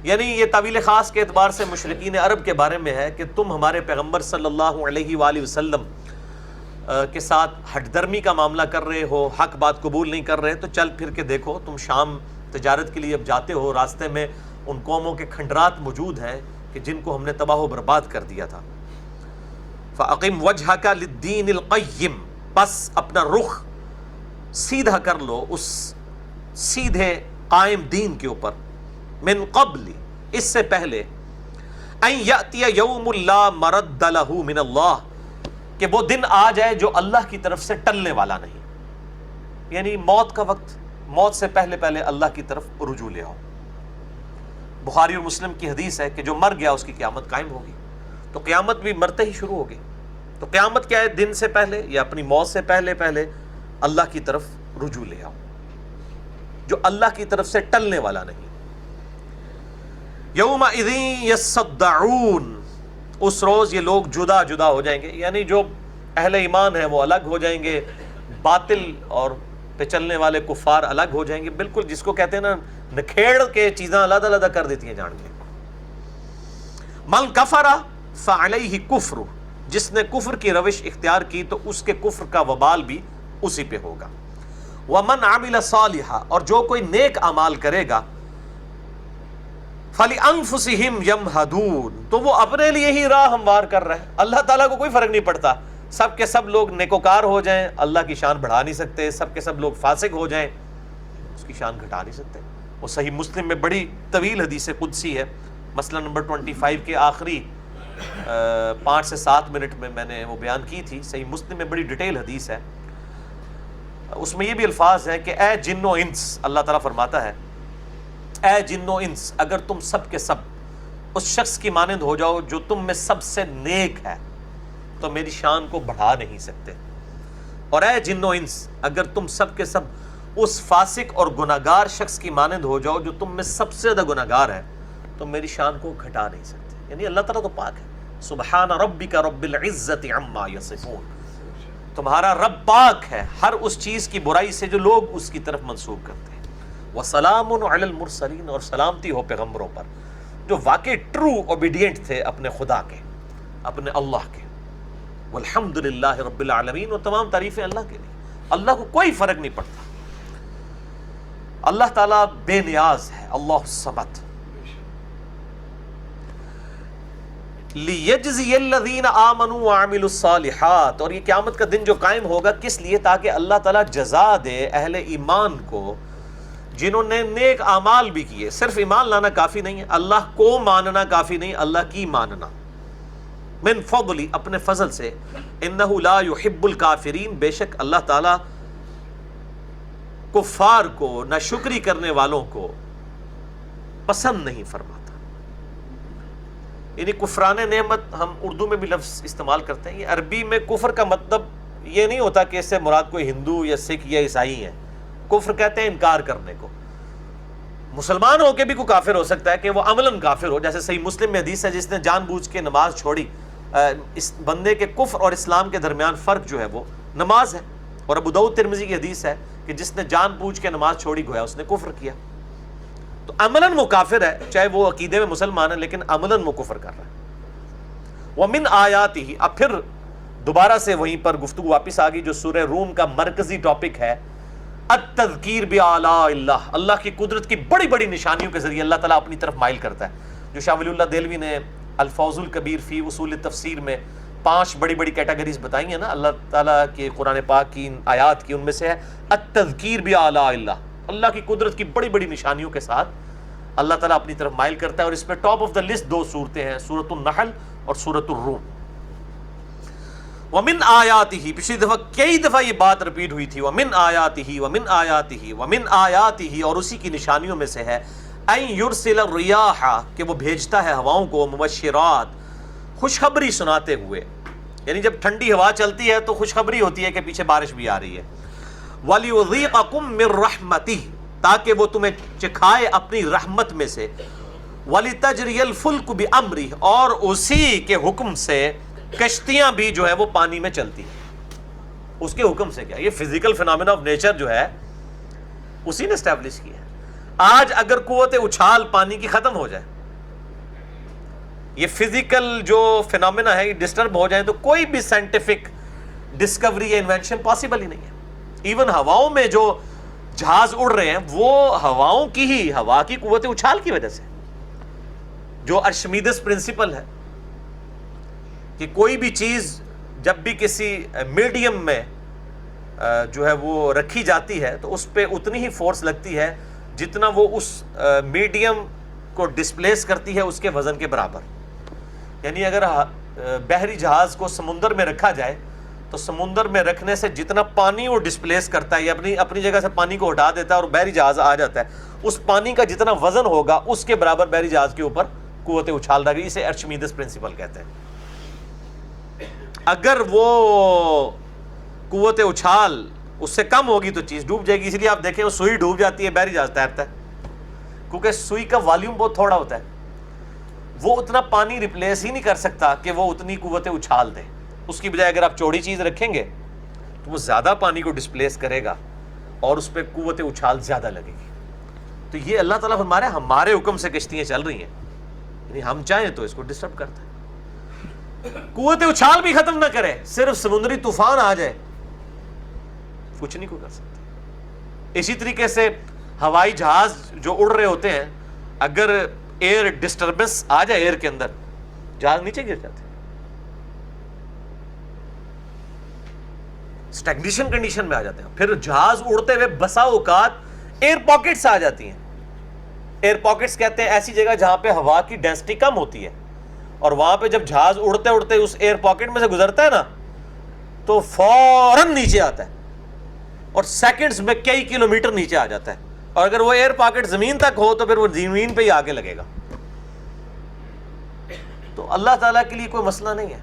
یعنی یہ تعویل خاص کے اعتبار سے مشرکین عرب کے بارے میں ہے کہ تم ہمارے پیغمبر صلی اللہ علیہ وآلہ وسلم کے ساتھ ہٹ درمی کا معاملہ کر رہے ہو، حق بات قبول نہیں کر رہے، تو چل پھر کے دیکھو. تم شام تجارت کے لیے اب جاتے ہو، راستے میں ان قوموں کے کھنڈرات موجود ہیں کہ جن کو ہم نے تباہ و برباد کر دیا تھا. فَأَقِمْ وَجْهَكَ لِلدِّينِ الْقَيِّمِ، بس اپنا رخ سیدھا کر لو اس سیدھے قائم دین کے اوپر. من قبل، اس سے پہلے، ان یأتی یوم لا مرد لہ من اللہ، کہ وہ دن آ جائے جو اللہ کی طرف سے ٹلنے والا نہیں. یعنی موت کا وقت، موت سے پہلے پہلے اللہ کی طرف رجوع لے آؤ. بخاری اور مسلم کی حدیث ہے کہ جو مر گیا اس کی قیامت قائم ہوگی. تو قیامت بھی مرتے ہی شروع ہوگی. تو قیامت کیا ہے؟ دن سے پہلے یا اپنی موت سے پہلے پہلے اللہ کی طرف رجوع لے آؤ، جو اللہ کی طرف سے ٹلنے والا نہیں. یومئذ یصدعون، اس روز یہ لوگ جدا جدا ہو جائیں گے. یعنی جو اہل ایمان ہیں وہ الگ ہو جائیں گے، باطل اور پہ چلنے والے کفار الگ ہو جائیں گے. بالکل جس کو کہتے ہیں نا نکھیڑ کے چیزیں علیحدہ علیحدہ کر دیتی ہیں جان کے. من کفر فعلیہ کفر، جس نے کفر کی روش اختیار کی تو اس کے کفر کا وبال بھی اسی پہ ہوگا. ومن عمل صالحا، اور جو کوئی نیک اعمال کرے گا، فَلِأَنفُسِهِمْ يَمْهَدُونَ، تو وہ اپنے لیے ہی راہ ہموار کر رہے ہیں. اللہ تعالیٰ کو کوئی فرق نہیں پڑتا. سب کے سب لوگ نیکوکار ہو جائیں، اللہ کی شان بڑھا نہیں سکتے. سب کے سب لوگ فاسق ہو جائیں، اس کی شان گھٹا نہیں سکتے. وہ صحیح مسلم میں بڑی طویل حدیث قدسی ہے، مسئلہ نمبر 25 کے آخری 5 سے 7 منٹ میں نے وہ بیان کی تھی. صحیح مسلم میں بڑی ڈیٹیل حدیث ہے. اس میں یہ بھی الفاظ ہے کہ اے جن و انس، اللہ تعالیٰ فرماتا ہے اے جن و انس، اگر تم سب کے سب اس شخص کی مانند ہو جاؤ جو تم میں سب سے نیک ہے تو میری شان کو بڑھا نہیں سکتے. اور اے جن و انس، اگر تم سب کے سب اس فاسق اور گناہگار شخص کی مانند ہو جاؤ جو تم میں سب سے زیادہ گناہگار ہے تو میری شان کو گھٹا نہیں سکتے. یعنی اللہ تعالیٰ تو پاک ہے. سبحان ربک رب العزت عما یصفون. تمہارا رب پاک ہے ہر اس چیز کی برائی سے جو لوگ اس کی طرف منسوب کرتے ہیں. وسلام علی المرسلین، اور سلامتی ہو پیغمبروں پر جو واقعی ٹرو اوبیڈینٹ تھے اپنے خدا کے، اپنے اللہ کے. والحمد للہ رب العالمین، اور تمام تعریفیں اللہ کے لیے. اللہ کو کوئی فرق نہیں پڑتا. اللہ تعالیٰ بے نیاز ہے. اللہ الصمد. لِيَجْزِيَ الَّذِينَ آمَنُوا وَعَمِلُوا الصَّالِحَاتِ، اور یہ قیامت کا دن جو قائم ہوگا کس لیے؟ تاکہ اللہ تعالیٰ جزا دے اہل ایمان کو جنہوں نے نیک اعمال بھی کیے. صرف ایمان لانا کافی نہیں ہے، اللہ کو ماننا کافی نہیں، اللہ کی ماننا. من فضلی، اپنے فضل سے. انہ لا یحب الکافرین، بے شک اللہ تعالیٰ کفار کو، ناشکری کرنے والوں کو پسند نہیں فرماتا. یعنی کفران نعمت ہم اردو میں بھی لفظ استعمال کرتے ہیں. یہ عربی میں کفر کا مطلب یہ نہیں ہوتا کہ اس سے مراد کوئی ہندو یا سکھ یا عیسائی ہے. کفر کہتے ہیں انکار کرنے کو. مسلمان ہو کے بھی کوئی کافر ہو سکتا ہے کہ وہ عملاً کافر ہو. جیسے صحیح مسلم میں حدیث ہے جس نے جان بوجھ کے نماز چھوڑی. اس بندے کے کفر اور اسلام کے درمیان فرق جو ہے وہ نماز ہے. اور ابو داؤد ترمذی کی حدیث ہے کہ جس نے جان بوجھ کے نماز چھوڑی گویا اس نے کفر کیا. تو عملاً وہ کافر ہے، چاہے وہ عقیدے میں مسلمان ہے لیکن عملاً وہ کفر کر رہا ہے. وَمِنْ آیَاتِهِ، اب پھر دوبارہ سے وہیں پر گفتگو واپس آ گئی جو سورہ روم کا مرکزی ٹاپک ہے. التذکیر بآلاء اللہ، اللہ کی قدرت کی بڑی بڑی نشانیوں کے ذریعے اللہ تعالیٰ اپنی طرف مائل کرتا ہے. جو شاہ ولی اللہ دہلوی نے الفوز الکبیر فی اصول تفسیر میں 5 بڑی بڑی کیٹیگریز بتائی ہیں نا اللہ تعالیٰ کے قرآن پاک کی آیات کی، ان میں سے ہے التذکیر بآلاء اللہ. اللہ کی قدرت کی بڑی بڑی نشانیوں کے ساتھ اللہ تعالیٰ اپنی طرف مائل کرتا ہے. اور اس میں ٹاپ آف دا لسٹ 2 صورتیں ہیں، سورۃ النحل اور سورۃ الروم. وَمِنْ آیَاتِهِ، پچھلی دفعہ کئی دفعہ یہ بات رپیٹ ہوئی تھی. وَمِنْ آیَاتِهِ وَمِنْ آیَاتِهِ وَمِنْ آیَاتِهِ، اور اسی کی نشانیوں میں سے ہے أَن يُرْسِلَ الرِّيَاحَ، کہ وہ بھیجتا ہے ہواؤں کو، مبشرات، خوشخبری سناتے ہوئے. یعنی جب ٹھنڈی ہوا چلتی ہے تو خوشخبری ہوتی ہے کہ پیچھے بارش بھی آ رہی ہے. وَلِيُذِيقَكُم مِّن رَّحْمَتِهِ، تاکہ وہ تمہیں چکھائے اپنی رحمت میں سے. وَلِتَجْرِيَ الْفُلْكُ بِأَمْرِهِ، اور اسی کے حکم سے کشتیاں بھی جو ہے وہ پانی میں چلتی ہیں. اس کے حکم سے کیا؟ یہ فزیکل فینومینا آف نیچر جو ہے اسی نے اسٹیبلش کیا ہے. آج اگر قوت اچھال پانی کی ختم ہو جائے، یہ فزیکل جو فینومینا ہے یہ ڈسٹرب ہو جائے، تو کوئی بھی سائنٹیفک ڈسکوری یا انوینشن پاسبل ہی نہیں ہے. ایون ہواؤں میں جو جہاز اڑ رہے ہیں وہ ہواؤں کی ہی، ہوا کی قوت اچھال کی وجہ سے، جو ارشمیدس پرنسپل ہے کہ کوئی بھی چیز جب بھی کسی میڈیم میں جو ہے وہ رکھی جاتی ہے تو اس پہ اتنی ہی فورس لگتی ہے جتنا وہ اس میڈیم کو ڈسپلیس کرتی ہے اس کے وزن کے برابر. یعنی اگر بحری جہاز کو سمندر میں رکھا جائے تو سمندر میں رکھنے سے جتنا پانی وہ ڈسپلیس کرتا ہے یا اپنی جگہ سے پانی کو ہٹا دیتا ہے اور بحری جہاز آ جاتا ہے، اس پانی کا جتنا وزن ہوگا اس کے برابر بحری جہاز کے اوپر قوت اچھال رہے گی. اسے ارشمیدس پرنسپل کہتے ہیں. اگر وہ قوت اچھال اس سے کم ہوگی تو چیز ڈوب جائے گی. اس لیے آپ دیکھیں وہ سوئی ڈوب جاتی ہے، بحری جہاز تیرتا ہے، کیونکہ سوئی کا والیوم بہت تھوڑا ہوتا ہے. وہ اتنا پانی ریپلیس ہی نہیں کر سکتا کہ وہ اتنی قوت اچھال دے. اس کی بجائے اگر آپ چوڑی چیز رکھیں گے تو وہ زیادہ پانی کو ڈسپلیس کرے گا اور اس پہ قوت اچھال زیادہ لگے گی. تو یہ اللہ تعالیٰ فرما رہے ہیں ہمارے حکم سے کشتیاں چل رہی ہیں، یعنی ہم چاہیں تو اس کو ڈسٹرب کرتا ہے. قوت اچھال بھی ختم نہ کرے، صرف سمندری طوفان آ جائے کچھ نہیں کو کر سکتے. اسی طریقے سے ہوائی جہاز جو اڑ رہے ہوتے ہیں، اگر ایئر ڈسٹربنس آ جائے ایئر کے اندر، جہاز نیچے گر جاتے ہیں. اسٹیگنیشن کنڈیشن میں آ جاتے ہیں. پھر جہاز اڑتے ہوئے بسا اوقات ایئر پاکٹس آ جاتی ہیں. ایئر پاکٹس کہتے ہیں ایسی جگہ جہاں پہ ہوا کی ڈینسٹی کم ہوتی ہے، اور وہاں پہ جب جہاز اڑتے اڑتے اس ایئر پاکٹ میں سے گزرتا ہے نا تو فوراً نیچے آتا ہے اور سیکنڈز میں کئی کلومیٹر نیچے آ جاتا ہے. اور اگر وہ ایئر پاکٹ زمین تک ہو تو پھر وہ زمین پہ ہی آگے لگے گا. تو اللہ تعالیٰ کے لیے کوئی مسئلہ نہیں ہے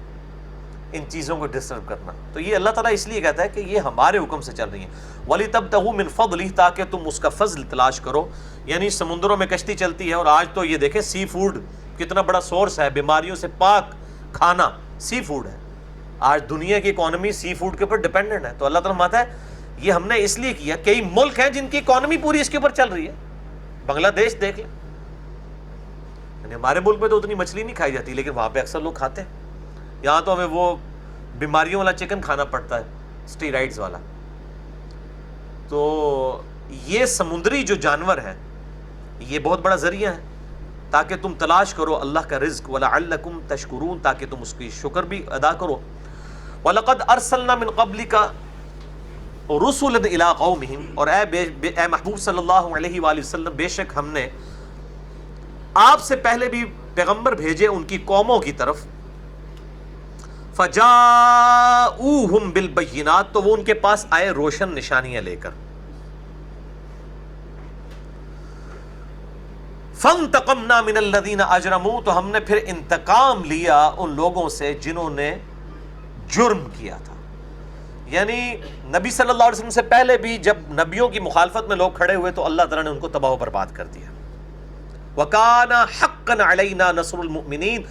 ان چیزوں کو ڈسٹرب کرنا. تو یہ اللہ تعالیٰ اس لیے کہتا ہے کہ یہ ہمارے حکم سے چل رہی ہیں. وَلِتَبْتَغُوا مِنْ فَضْلِهِ، تاکہ تم اس کا فضل تلاش کرو. یعنی سمندروں میں کشتی چلتی ہے، اور آج تو یہ دیکھیں سی فوڈ کتنا بڑا سورس ہے بیماریوں سے پاک کھانا سی فوڈ ہے. آج دنیا کی اکانومی سی فوڈ کے اوپر ڈیپینڈنٹ ہے. تو اللہ تعالیٰ فرماتا ہے یہ ہم نے اس لیے کیا. کئی ملک ہیں جن کی اکانومی پوری اس کے اوپر چل رہی ہے. بنگلہ دیش دیکھ لیں, یعنی ہمارے ملک میں تو اتنی مچھلی نہیں کھائی جاتی, لیکن وہاں پہ اکثر لوگ کھاتے ہیں. یہاں تو ہمیں وہ بیماریوں والا چکن کھانا پڑتا ہے, اسٹیرائڈز والا. تو یہ سمندری جو جانور ہیں یہ بہت بڑا ذریعہ ہے تاکہ تم تلاش کرو اللہ کا رزق, وَلَعَلَّكُمْ تَشْكُرُونَ, تاکہ تم اس کی شکر بھی ادا کرو. وَلَقَدْ أَرْسَلْنَا مِنْ قَبْلِكَ رُسُلًا إِلَىٰ قَوْمِهِمْ, اور اے محبوب صلی اللہ علیہ وآلہ وسلم, بے شک ہم نے آپ سے پہلے بھی پیغمبر بھیجے ان کی قوموں کی طرف. فَجَاءُوهُمْ بِالْبَيِّنَاتِ, تو وہ ان کے پاس آئے روشن نشانیاں لے کر. فَانْتَقَمْنَا مِنَ الَّذِينَ أَجْرَمُوا, تو ہم نے پھر انتقام لیا ان لوگوں سے جنہوں نے جرم کیا تھا. یعنی نبی صلی اللہ علیہ وسلم سے پہلے بھی جب نبیوں کی مخالفت میں لوگ کھڑے ہوئے تو اللہ تعالیٰ نے ان کو تباہ و برباد کر دیا. وَكَانَ حَقًّا عَلَيْنَا نَصْرُ الْمُؤْمِنِينَ,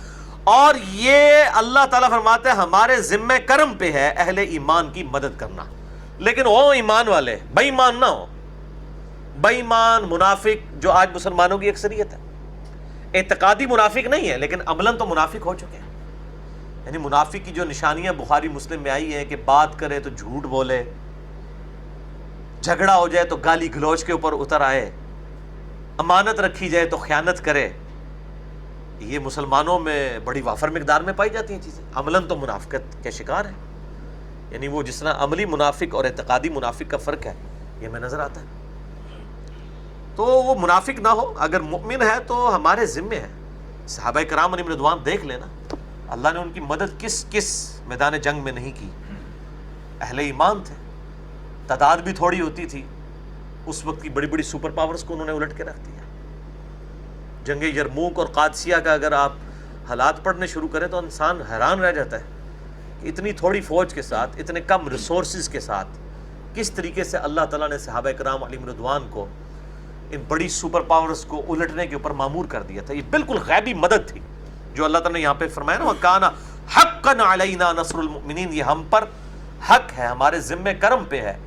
اور یہ اللہ تعالیٰ فرماتے ہیں ہمارے ذمہ کرم پہ ہے اہل ایمان کی مدد کرنا. لیکن وہ ایمان والے, بے ایمان نہ ہو. بے ایمان منافق جو آج مسلمانوں کی اکثریت ہے, اعتقادی منافق نہیں ہے لیکن عملاً تو منافق ہو چکے ہیں. یعنی منافق کی جو نشانیاں بخاری مسلم میں آئی ہیں کہ بات کرے تو جھوٹ بولے, جھگڑا ہو جائے تو گالی گلوچ کے اوپر اتر آئے, امانت رکھی جائے تو خیانت کرے. یہ مسلمانوں میں بڑی وافر مقدار میں پائی جاتی ہیں چیزیں. عملاً تو منافقت کے شکار ہیں. یعنی وہ جس طرح عملی منافق اور اعتقادی منافق کا فرق ہے یہ ہمیں نظر آتا ہے. تو وہ منافق نہ ہو, اگر مؤمن ہے تو ہمارے ذمہ ہے. صحابہ کرام علیہم رضوان دیکھ لینا, اللہ نے ان کی مدد کس کس میدان جنگ میں نہیں کی. اہل ایمان تھے, تعداد بھی تھوڑی ہوتی تھی. اس وقت کی بڑی بڑی سپر پاورز کو انہوں نے الٹ کے رکھ دیا. جنگ یرموک اور قادسیہ کا اگر آپ حالات پڑھنے شروع کریں تو انسان حیران رہ جاتا ہے کہ اتنی تھوڑی فوج کے ساتھ, اتنے کم ریسورسز کے ساتھ کس طریقے سے اللہ تعالیٰ نے صحابہ کرام علیہم رضوان کو, ان بڑی سپر پاورز کو الٹنے کے اوپر مامور کر دیا تھا. یہ بالکل غیبی مدد تھی جو اللہ تعالیٰ نے یہاں پہ فرمایا نا, وَكَانَ حَقًّا عَلَيْنَا نَصْرُ الْمُؤْمِنِينَ, یہ ہم پر حق ہے, ہمارے ذمہ کرم پہ ہے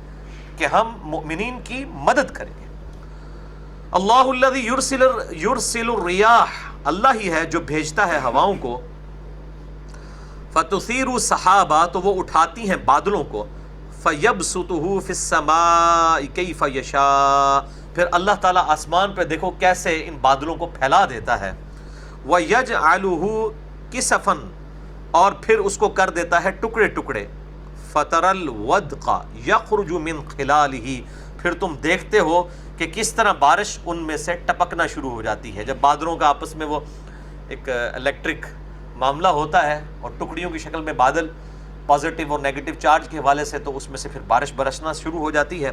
کہ ہم مؤمنین کی مدد کریں گے. اللہ الذی یرسل الریاح, اللہ ہی ہے جو بھیجتا ہے ہواؤں کو. فَتُثِيرُ سَحَابًا, تو وہ اٹھاتی ہیں بادلوں کو. فَيَبْسُطُهُ فِي السَّمَاءِ كَيْفَ يَشَاءُ, پھر اللہ تعالیٰ آسمان پہ دیکھو کیسے ان بادلوں کو پھیلا دیتا ہے. وَيَجْعَلُهُ كِسَفًا, اور پھر اس کو کر دیتا ہے ٹکڑے ٹکڑے. فَتَرَى الْوَدْقَ يَخْرُجُ مِنْ خِلَالِهِ, پھر تم دیکھتے ہو کہ کس طرح بارش ان میں سے ٹپکنا شروع ہو جاتی ہے. جب بادلوں کا آپس میں وہ ایک الیکٹرک معاملہ ہوتا ہے اور ٹکڑیوں کی شکل میں بادل پازیٹیو اور نیگیٹو چارج کے حوالے سے, تو اس میں سے پھر بارش برسنا شروع ہو جاتی ہے.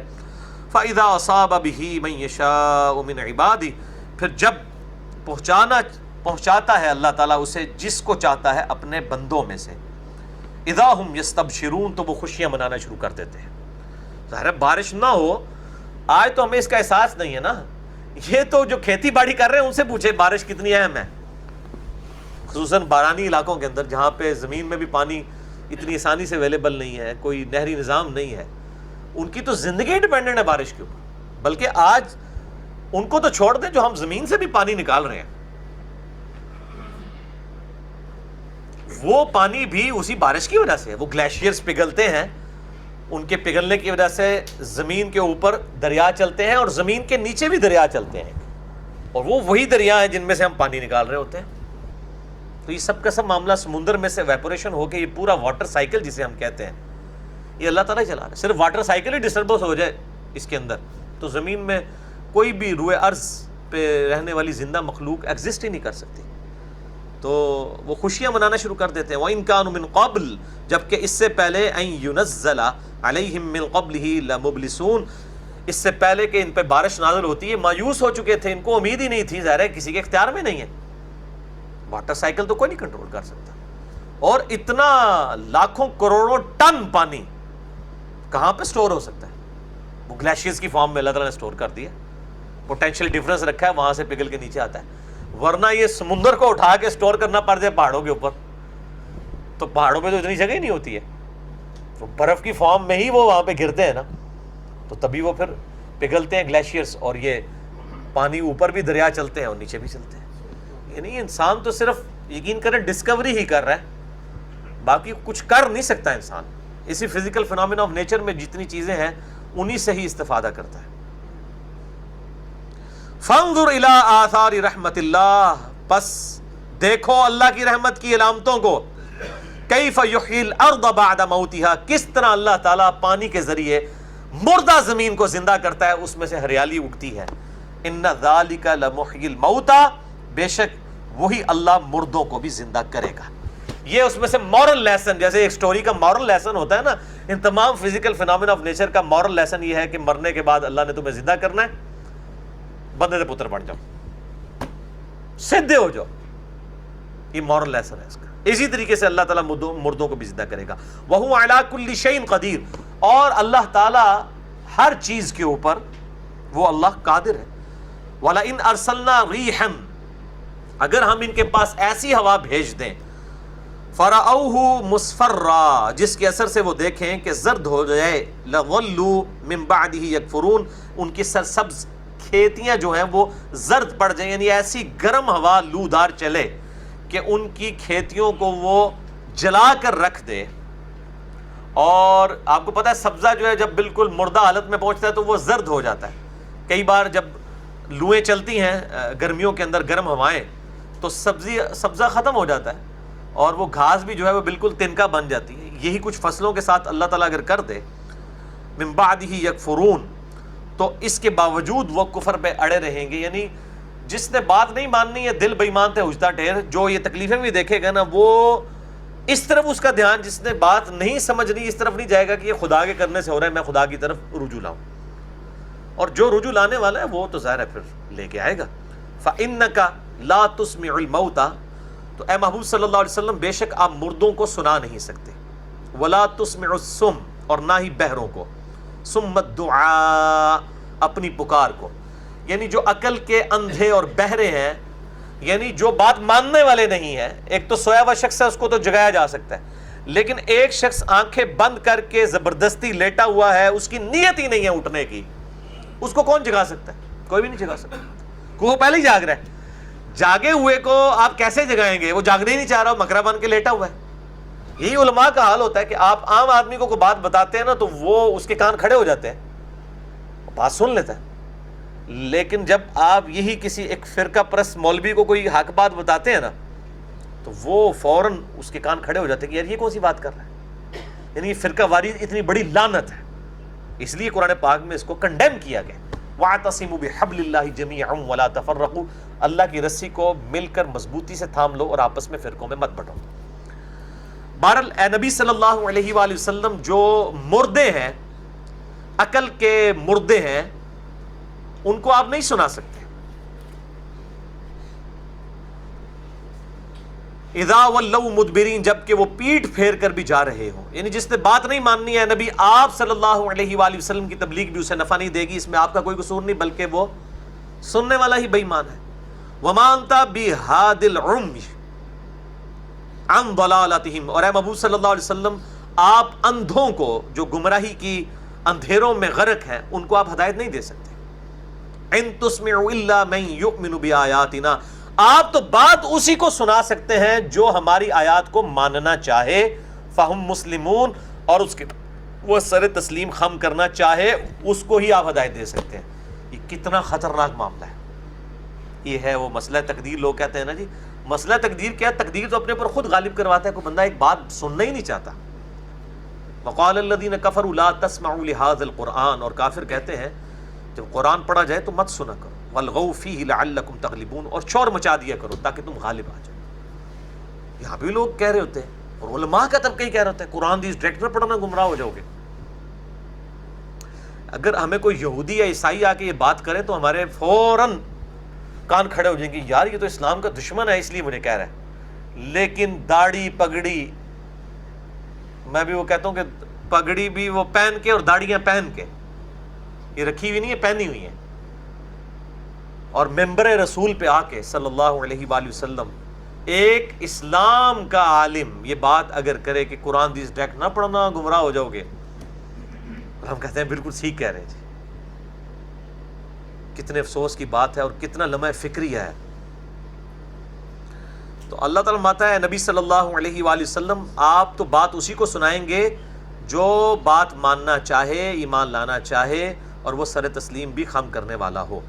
فَإِذَا أَصَابَ بِهِ مَن يَشَاءُ مِنْ عِبَادِهِ, پھر جب پہنچاتا ہے اللہ تعالیٰ اسے جس کو چاہتا ہے اپنے بندوں میں سے. اِذَا هُمْ يَسْتَبْشِرُونَ, تو وہ خوشیاں منانا شروع کر دیتے ہیں. ظاہر بارش نہ ہو, آج تو ہمیں اس کا احساس نہیں ہے نا. یہ تو جو کھیتی باڑی کر رہے ہیں ان سے پوچھے بارش کتنی اہم ہے, خصوصاً بارانی علاقوں کے اندر جہاں پہ زمین میں بھی پانی اتنی آسانی سے اویلیبل نہیں ہے, کوئی نہری نظام نہیں ہے. ان کی تو زندگی ڈیپینڈنٹ ہے بارش کے اوپر. بلکہ آج ان کو تو چھوڑ دیں جو ہم زمین سے بھی پانی نکال رہے ہیں, وہ پانی بھی اسی بارش کی وجہ سے. وہ گلیشیئرز پگھلتے ہیں, ان کے پگھلنے کی وجہ سے زمین کے اوپر دریا چلتے ہیں اور زمین کے نیچے بھی دریا چلتے ہیں, اور وہ وہی دریا ہیں جن میں سے ہم پانی نکال رہے ہوتے ہیں. تو یہ سب کا سب معاملہ سمندر میں سے ویپوریشن ہو کے یہ پورا واٹر سائیکل جسے ہم کہتے ہیں, یہ اللہ تعالیٰ ہی چلا رہا ہے. صرف واٹر سائیکل ہی ڈسٹربنس ہو جائے اس کے اندر تو زمین میں کوئی بھی روئے ارض پہ رہنے والی زندہ مخلوق ایگزسٹ ہی نہیں کر سکتی. تو وہ خوشیاں منانا شروع کر دیتے ہیں. وَإِن كَانُوا مِن قَبْلُ, جبکہ اس سے پہلے أَن يُنَزَّلَ عَلَيْهِم مِّن قَبْلِهِ لَمُبْلِسُونَ, اس سے پہلے کہ ان پہ بارش نازل ہوتی ہے مایوس ہو چکے تھے, ان کو امید ہی نہیں تھی. ظاہر ہے کسی کے اختیار میں نہیں ہے, واٹر سائیکل تو کوئی نہیں کنٹرول کر سکتا. اور اتنا لاکھوں کروڑوں ٹن پانی کہاں پہ سٹور ہو سکتا ہے؟ وہ گلیشیئرز کی فارم میں اللہ تعالیٰ نے سٹور کر دیا, پوٹینشیل ڈفرنس رکھا ہے, وہاں سے پگھل کے نیچے آتا ہے. ورنہ یہ سمندر کو اٹھا کے سٹور کرنا پڑ جائے پہاڑوں کے اوپر تو پہاڑوں پہ تو اتنی جگہ ہی نہیں ہوتی ہے، تو برف کی فارم میں ہی وہ وہاں پہ گرتے ہیں نا، تو تبھی وہ پھر پگھلتے ہیں گلیشیئرز، اور یہ پانی اوپر بھی دریا چلتے ہیں اور نیچے بھی چلتے ہیں. یعنی انسان تو صرف یقین کریں ڈسکوری ہی کر رہا ہے، باقی کچھ کر نہیں سکتا انسان. اسی فزیکل فنامنا آف نیچر میں جتنی چیزیں ہیں انہی سے ہی استفادہ کرتا ہے. فانظر الی آثار رحمت اللہ، پس دیکھو اللہ کی رحمت کی علامتوں کو. کیف یحیی الارض بعد موتها، کس طرح اللہ تعالیٰ پانی کے ذریعے مردہ زمین کو زندہ کرتا ہے، اس میں سے ہریالی اگتی ہے. ان ذالک لمحیی الموتى، بے شک وہی اللہ مردوں کو بھی زندہ کرے گا. یہ اس میں سے مورل لیسن، جیسے ایک سٹوری کا مورل لیسن ہوتا ہے نا، ان تمام فزیکل فنامنا آف نیچر کا مورل لیسن یہ ہے کہ مرنے کے بعد اللہ نے تمہیں زندہ کرنا ہے، بندے دے پتر بن جاؤ، سیدھے ہو جاؤ. یہ مورل لیسن ہے اس کا. اسی طریقے سے اللہ تعالیٰ مردوں کو بھی زندہ کرے گا. وَهُوَ عَلَىٰ كُلِّ شَيْءٍ قَدِيرٌ، اور اللہ تعالیٰ ہر چیز کے اوپر وہ اللہ قادر ہے. وَلَئِنْ أَرْسَلْنَا رِيحًا، اگر ہم ان کے پاس ایسی ہوا بھیج دیں، فَرَأَوْهُ مُصْفَرًّا، جس کے اثر سے وہ دیکھیں کہ زرد ہو جائے، لَظَلُّوا مِن بَعْدِهِ يَكْفُرُونَ، ان کی سرسبز کھیتیاں جو ہیں وہ زرد پڑ جائیں، یعنی ایسی گرم ہوا لودار چلے کہ ان کی کھیتیوں کو وہ جلا کر رکھ دے. اور آپ کو پتہ ہے سبزہ جو ہے جب بالکل مردہ حالت میں پہنچتا ہے تو وہ زرد ہو جاتا ہے. کئی بار جب لوئیں چلتی ہیں گرمیوں کے اندر، گرم ہوائیں، تو سبزہ ختم ہو جاتا ہے اور وہ گھاس بھی جو ہے وہ بالکل تنکا بن جاتی ہے. یہی کچھ فصلوں کے ساتھ اللہ تعالیٰ اگر کر دے، من بعدہ یکفرون، تو اس کے باوجود وہ کفر پہ اڑے رہیں گے. یعنی جس نے بات نہیں ماننی ہے، دل بےایمان تھے اجتا ٹھیر، جو یہ تکلیفیں بھی دیکھے گا نا، وہ اس طرف اس کا دھیان، جس نے بات نہیں سمجھنی اس طرف نہیں جائے گا کہ یہ خدا کے کرنے سے ہو رہا ہے، میں خدا کی طرف رجوع لاؤں. اور جو رجوع لانے والا ہے وہ تو ظاہر ہے پھر لے کے آئے گا. فَإِنَّكَ لَا تُسْمِعُ الْمَوْتَى، تو اے محبوب صلی اللہ علیہ وسلم بے شک آپ مردوں کو سنا نہیں سکتے. وَلَا تُسْمِعُ الصُّمَّ، اور نہ ہی بہروں کو، صُمَّ الدُّعَاء، اپنی پکار کو. یعنی جو عقل کے اندھے اور بہرے ہیں، یعنی جو بات ماننے والے نہیں ہیں. ایک تو سویا ہوا شخص ہے، اس کو تو جگایا جا سکتا ہے، لیکن ایک شخص آنکھیں بند کر کے زبردستی لیٹا ہوا ہے، اس کی نیت ہی نہیں ہے اٹھنے کی، اس کو کون جگا سکتا ہے؟ کوئی بھی نہیں جگا سکتا. وہ پہلے ہی جاگ رہا ہے. جاگے ہوئے کو آپ کیسے جگائیں گے؟ وہ جاگنے ہی نہیں چاہ رہا، مکرا بن کے لیٹا ہوا ہے. یہی علماء کا حال ہوتا ہے کہ آپ عام آدمی کو کوئی بات بتاتے ہیں نا تو وہ اس کے کان کھڑے ہو جاتے ہیں، بات سن لیتا ہے. لیکن جب آپ یہی کسی ایک فرقہ پرست مولوی کو کوئی حق بات بتاتے ہیں نا تو وہ فوراً اس کے کان کھڑے ہو جاتے ہیں کہ یار یہ کون سی بات کر رہا ہے. یعنی یہ فرقہ واری اتنی بڑی لعنت ہے، اس لیے قرآن پاک میں اس کو کنڈیم کیا گیا. وَاعْتَصِمُوا بِحَبْلِ اللَّهِ جَمِيعًا وَلَا تَفَرَّقُوا، اللہ کی رسی کو مل کر مضبوطی سے تھام لو اور آپس میں فرقوں میں مت بٹو. بہرحال اے نبی صلی اللہ علیہ وآلہ وسلم، جو مردے ہیں، عقل کے مردے ہیں، ان کو آپ نہیں سنا سکتے. اذا ولوا مدبرین، جب کہ وہ پیٹ پھیر کر بھی جا رہے ہوں. یعنی جس نے بات نہیں ماننی ہے نبی آپ صلی اللہ علیہ وآلہ وسلم کی تبلیغ بھی اسے نفع نہیں دے گی. اس میں آپ کا کوئی قصور نہیں، بلکہ وہ سننے والا ہی بے ایمان ہے. وما انت بہاد العمی عن ضلالتہم، اور اے محبوب صلی اللہ علیہ وسلم آپ اندھوں کو جو گمراہی کی اندھیروں میں غرق ہیں ان کو آپ ہدایت نہیں دے سکتے. ان تسمع الا من یؤمن بآیاتنا، آپ تو بات اسی کو سنا سکتے ہیں جو ہماری آیات کو ماننا چاہے. فہم مسلمون، اور اس کے وہ سر تسلیم خم کرنا چاہے اس کو ہی آپ ہدایت دے سکتے ہیں. یہ کتنا خطرناک معاملہ ہے. یہ ہے وہ مسئلہ تقدیر. لوگ کہتے ہیں نا جی مسئلہ تقدیر کیا ہے؟ تقدیر تو اپنے پر خود غالب کرواتا ہے. کوئی بندہ ایک بات سننا ہی نہیں چاہتا. وقال الذین کفروا لا تسمعوا لهذا القرآن، اور کافر کہتے ہیں جب قرآن پڑھا جائے تو مت سنا کرو. والغوا فیہ لعلکم تغلبون، اور شور مچا دیا کرو تاکہ تم غالب آ جاؤ. یہاں بھی لوگ کہہ رہے ہوتے ہیں، اور علماء کا طبقہ ہی کہہ رہے ہوتے ہیں قرآن دیس ڈائریکٹ میں پڑھنا گمراہ ہو جاؤ گے. اگر ہمیں کوئی یہودی یا عیسائی آ کے یہ بات کرے تو ہمارے فوراً کان کھڑے ہو جائیں گے، یار یہ تو اسلام کا دشمن ہے اس لیے مجھے کہہ رہا ہے. لیکن داڑھی پگڑی، میں بھی وہ کہتا ہوں کہ پگڑی بھی وہ پہن کے اور داڑیاں پہن کے، یہ رکھی ہوئی نہیں ہے، پہنی ہوئی ہیں. اور ممبر رسول پہ آ کے صلی اللہ علیہ وآلہ وسلم ایک اسلام کا عالم یہ بات اگر کرے کہ قرآن حدیث ڈائریکٹ نہ پڑھنا گمراہ ہو جاؤ گے، ہم کہتے ہیں بالکل ٹھیک کہہ رہے ہیں جی. کتنے افسوس کی بات ہے اور کتنا لمحہ فکری ہے. تو اللہ تعالیٰ ماتا ہے نبی صلی اللہ علیہ وآلہ وسلم آپ تو بات اسی کو سنائیں گے جو بات ماننا چاہے، ایمان لانا چاہے اور وہ سر تسلیم بھی خم کرنے والا ہو.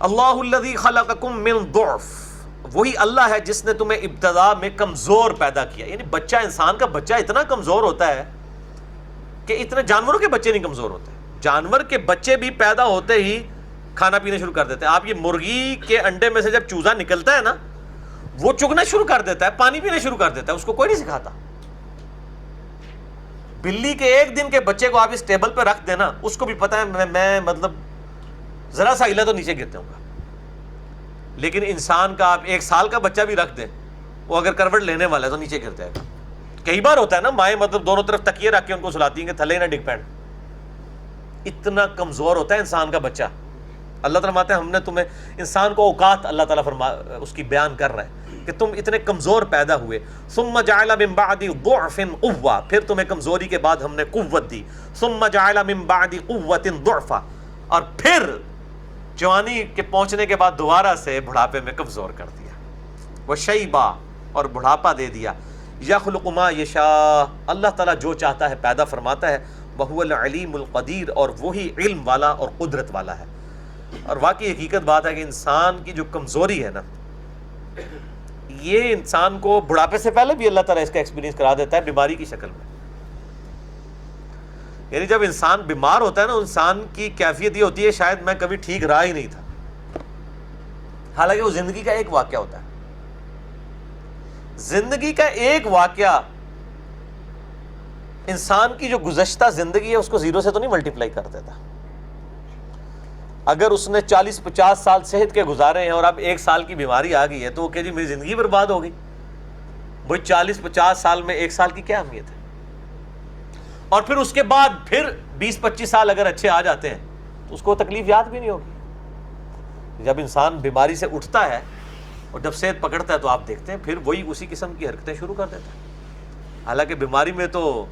اللہ الذی خلقکم من ضعف، وہی اللہ ہے جس نے تمہیں ابتدا میں کمزور پیدا کیا. یعنی بچہ، انسان کا بچہ اتنا کمزور ہوتا ہے کہ اتنے جانوروں کے بچے نہیں کمزور ہوتے. جانور کے بچے بھی پیدا ہوتے ہی کھانا پینا شروع کر دیتے ہیں. آپ یہ مرغی کے انڈے میں سے جب چوزا نکلتا ہے نا، وہ چگنا شروع کر دیتا ہے، پانی پینا شروع کر دیتا ہے، اس کو کوئی نہیں سکھاتا. بلی کے ایک دن کے بچے کو آپ اس ٹیبل پہ رکھ دینا، اس کو بھی پتا ہے میں مطلب ذرا سا ہلا تو نیچے گر جاؤں گا. لیکن انسان کا آپ 1 سال کا بچہ بھی رکھ دیں، وہ اگر کروٹ لینے والا ہے تو نیچے گر جائے گا. کئی بار ہوتا ہے نا، مائیں مطلب دونوں طرف تکیے رکھ کے ان کو سلاتی ہیں کہ تھلے نہ ڈگ پڑیں. اتنا کمزور ہوتا ہے انسان کا بچہ. اللہ تعالیٰ فرماتے ہیں ہم نے تمہیں، انسان کو اوقات اللہ تعالیٰ اس کی بیان کر رہا ہے کہ تم اتنے کمزور پیدا ہوئے. ثم جعل من بعد ضعف قوة، پھر تمہیں کمزوری کے بعد ہم نے قوت دی. ثم جعل من بعد قوة ضعفا، اور پھر جوانی کے پہنچنے کے بعد دوبارہ سے بڑھاپے میں کمزور کر دیا. وشیبا، اور بڑھاپا دے دیا. یخلق ما یشاء، اللہ تعالیٰ جو چاہتا ہے پیدا فرماتا ہے. وہو العلیم القدیر، اور وہی علم والا اور قدرت والا ہے. اور واقعی حقیقت بات ہے کہ انسان کی جو کمزوری ہے نا، یہ انسان کو بڑھاپے سے پہلے بھی اللہ تعالیٰ اس کا ایکسپیرینس کرا دیتا ہے بیماری کی شکل میں. یعنی جب انسان بیمار ہوتا ہے نا، انسان کی کیفیت یہ ہوتی ہے شاید میں کبھی ٹھیک رہا ہی نہیں تھا، حالانکہ وہ زندگی کا ایک واقعہ ہوتا ہے. زندگی کا ایک واقعہ انسان کی جو گزشتہ زندگی ہے اس کو 0 سے تو نہیں ملٹیپلائی کر دیتا. اگر اس نے 40-50 سال صحت کے گزارے ہیں اور اب 1 سال کی بیماری آ گئی ہے تو وہ کہ جی میری زندگی برباد ہو گئی. وہی 40-50 سال میں 1 سال کی کیا اہمیت ہے؟ اور پھر اس کے بعد پھر 20-25 سال اگر اچھے آ جاتے ہیں تو اس کو تکلیف یاد بھی نہیں ہوگی. جب انسان بیماری سے اٹھتا ہے اور جب صحت پکڑتا ہے تو آپ دیکھتے ہیں پھر وہی اسی قسم کی حرکتیں شروع کر دیتا ہے. حالانکہ بیماری میں تو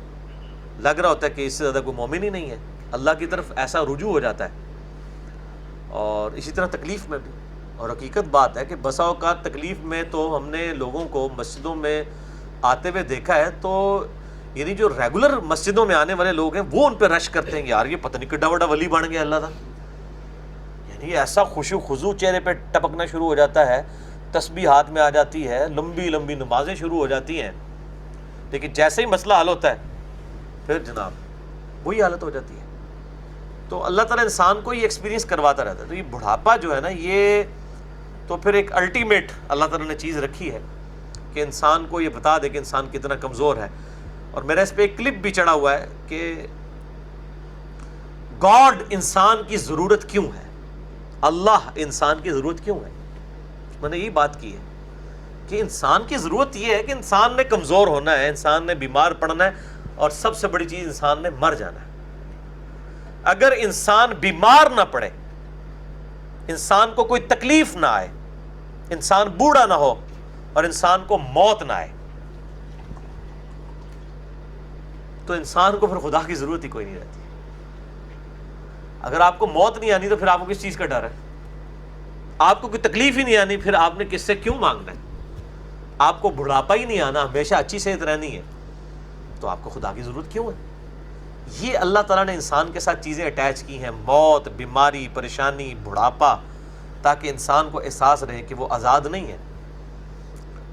لگ رہا ہوتا ہے کہ اس سے زیادہ کوئی مومن ہی نہیں ہے. اللہ کی طرف ایسا رجوع ہو جاتا ہے. اور اسی طرح تکلیف میں بھی. اور حقیقت بات ہے کہ بسا اوقات تکلیف میں تو ہم نے لوگوں کو مسجدوں میں آتے ہوئے دیکھا ہے، تو یعنی جو ریگولر مسجدوں میں آنے والے لوگ ہیں وہ ان پہ رش کرتے ہیں، یار یہ پتہ نہیں کڈا وڈا ولی بن گیا اللہ تعالیٰ. یعنی ایسا خشوع خضوع چہرے پہ ٹپکنا شروع ہو جاتا ہے، تسبیح ہاتھ میں آ جاتی ہے، لمبی لمبی نمازیں شروع ہو جاتی ہیں. لیکن جیسے ہی مسئلہ حل ہوتا ہے پھر جناب وہی حالت ہو جاتی ہے. تو اللہ تعالیٰ انسان کو یہ ایکسپیرینس کرواتا رہتا ہے. تو یہ بڑھاپا جو ہے نا، یہ تو پھر ایک الٹیمیٹ اللہ تعالیٰ نے چیز رکھی ہے کہ انسان کو یہ بتا دے کہ انسان کتنا کمزور ہے. اور میرا اس پہ ایک کلپ بھی چڑھا ہوا ہے کہ گاڈ انسان کی ضرورت کیوں ہے، اللہ انسان کی ضرورت کیوں ہے. میں نے یہ بات کی ہے کہ انسان کی ضرورت یہ ہے کہ انسان نے کمزور ہونا ہے، انسان نے بیمار پڑنا ہے، اور سب سے بڑی چیز انسان نے مر جانا ہے. اگر انسان بیمار نہ پڑے، انسان کو کوئی تکلیف نہ آئے، انسان بوڑھا نہ ہو اور انسان کو موت نہ آئے، تو انسان کو پھر خدا کی ضرورت ہی کوئی نہیں رہتی. اگر آپ کو موت نہیں آنی تو پھر آپ کو کس چیز کا ڈر ہے؟ آپ کو کوئی تکلیف ہی نہیں آنی پھر آپ نے کس سے کیوں مانگنا ہے؟ آپ کو بڑھاپا ہی نہیں آنا، ہمیشہ اچھی صحت رہنی ہے، تو آپ کو خدا کی ضرورت کیوں ہے؟ یہ اللہ تعالیٰ نے انسان کے ساتھ چیزیں اٹیچ کی ہیں، موت، بیماری، پریشانی، بڑھاپا، تاکہ انسان کو احساس رہے کہ وہ آزاد نہیں ہے.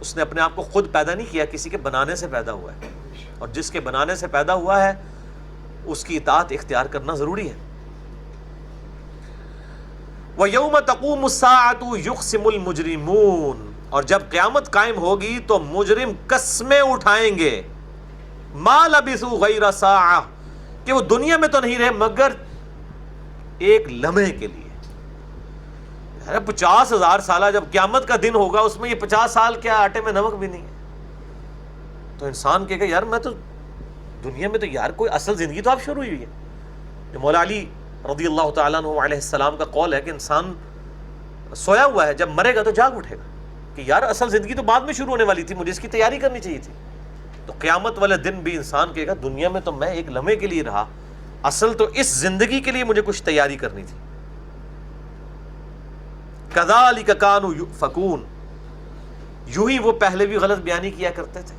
اس نے اپنے آپ کو خود پیدا نہیں کیا، کسی کے بنانے سے پیدا ہوا ہے، اور جس کے بنانے سے پیدا ہوا ہے اس کی اطاعت اختیار کرنا ضروری ہے. وَيَوْمَ تَقُومُ السَّاعَةُ يُقْسِمُ الْمُجْرِمُونَ، اور جب قیامت قائم ہوگی تو مجرم قسمیں اٹھائیں گے، مَا لَبِثُوا غَيْرَ سَاعَةٍ، کہ وہ دنیا میں تو نہیں رہے مگر ایک لمحے کے لیے. 50,000 سالہ جب قیامت کا دن ہوگا اس میں یہ 50 سال کیا آٹے میں نمک بھی نہیں ہے. تو انسان کہے گا یار میں تو دنیا میں تو یار کوئی اصل زندگی تو آپ شروع ہوئی ہے. جو مولا علی رضی اللہ تعالیٰ عنہ علیہ السلام کا قول ہے کہ انسان سویا ہوا ہے، جب مرے گا تو جاگ اٹھے گا کہ یار اصل زندگی تو بعد میں شروع ہونے والی تھی، مجھے اس کی تیاری کرنی چاہیے تھی. تو قیامت والے دن بھی انسان کہے گا دنیا میں تو میں ایک لمحے کے لیے رہا، اصل تو اس زندگی کے لیے مجھے کچھ تیاری کرنی تھی. کذالک کانوا یؤفکون، یوں ہی وہ پہلے بھی غلط بیانی کیا کرتے تھے.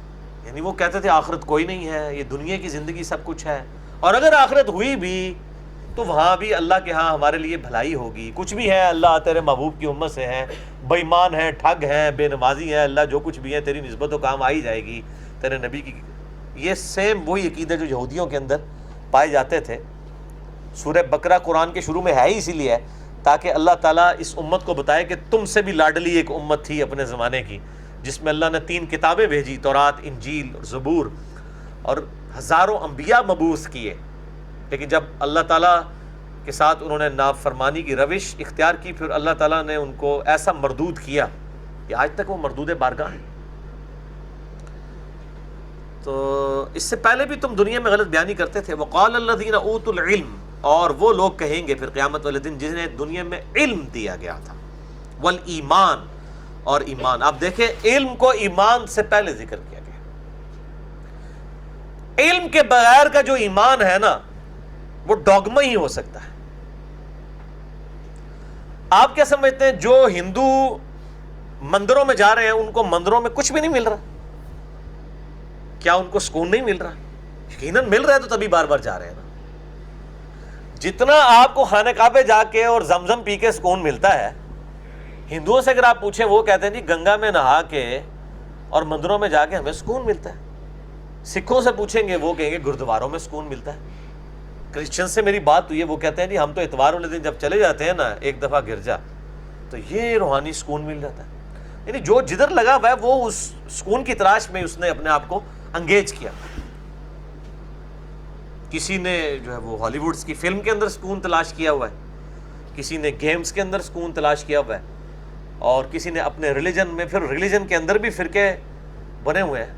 یعنی وہ کہتے تھے آخرت کوئی نہیں ہے، یہ دنیا کی زندگی سب کچھ ہے، اور اگر آخرت ہوئی بھی تو وہاں بھی اللہ کے ہاں ہمارے لیے بھلائی ہوگی. کچھ بھی ہے اللہ تیرے محبوب کی امت سے ہیں، بے ایمان ہیں، ٹھگ ہیں، بے نمازی ہیں، اللہ جو کچھ بھی ہے تیری نسبت و کام آئی جائے گی تیرے نبی کی. یہ سیم وہی عقیدے جو یہودیوں کے اندر پائے جاتے تھے. سورہ بقرہ قرآن کے شروع میں ہے ہی اسی لیے ہے تاکہ اللہ تعالیٰ اس امت کو بتائے کہ تم سے بھی لاڈلی ایک امت تھی اپنے زمانے کی، جس میں اللہ نے 3 کتابیں بھیجی، تورات، انجیل اور زبور، اور ہزاروں انبیاء مبعوث کیے. لیکن جب اللہ تعالیٰ کے ساتھ انہوں نے نافرمانی کی روش اختیار کی، پھر اللہ تعالیٰ نے ان کو ایسا مردود کیا کہ آج تک وہ مردود بارگاہ ہیں. تو اس سے پہلے بھی تم دنیا میں غلط بیانی کرتے تھے. وقال الذین اوتوا العلم، اور وہ لوگ کہیں گے پھر قیامت والے دن جنہیں دنیا میں علم دیا گیا تھا، والایمان، اور ایمان. آپ دیکھیں علم کو ایمان سے پہلے ذکر کیا گیا. علم کے بغیر کا جو ایمان ہے نا وہ ڈوگما ہی ہو سکتا ہے. آپ کیا سمجھتے ہیں جو ہندو مندروں میں جا رہے ہیں ان کو مندروں میں کچھ بھی نہیں مل رہا؟ کیا ان کو سکون نہیں مل رہا؟ یقیناً مل رہا ہے، تو تبھی بار بار جا رہے ہیں نا. جتنا آپ کو خانہ کعبے جا کے اور زمزم پی کے سکون ملتا ہے، ہندوؤں سے اگر آپ پوچھیں وہ کہتے ہیں جی گنگا میں نہا کے اور مندروں میں جا کے ہمیں سکون ملتا ہے. سکھوں سے پوچھیں گے وہ کہیں گے گردواروں میں سکون ملتا ہے. کرسچن سے میری بات ہوئی ہے، وہ کہتے ہیں جی ہم تو اتوار والے دن جب چلے جاتے ہیں نا ایک دفعہ گرجا تو یہ روحانی سکون مل جاتا ہے. یعنی جو جدھر لگا ہوا ہے وہ اس سکون کی تلاش میں اس نے اپنے آپ کو انگیج کیا. کسی نے جو ہے وہ ہالی ووڈس کی فلم کے اندر سکون تلاش کیا ہوا ہے، کسی نے گیمز کے اندر سکون تلاش کیا ہوا ہے، اور کسی نے اپنے ریلیجن میں، پھر ریلیجن کے اندر بھی فرقے بنے ہوئے ہیں.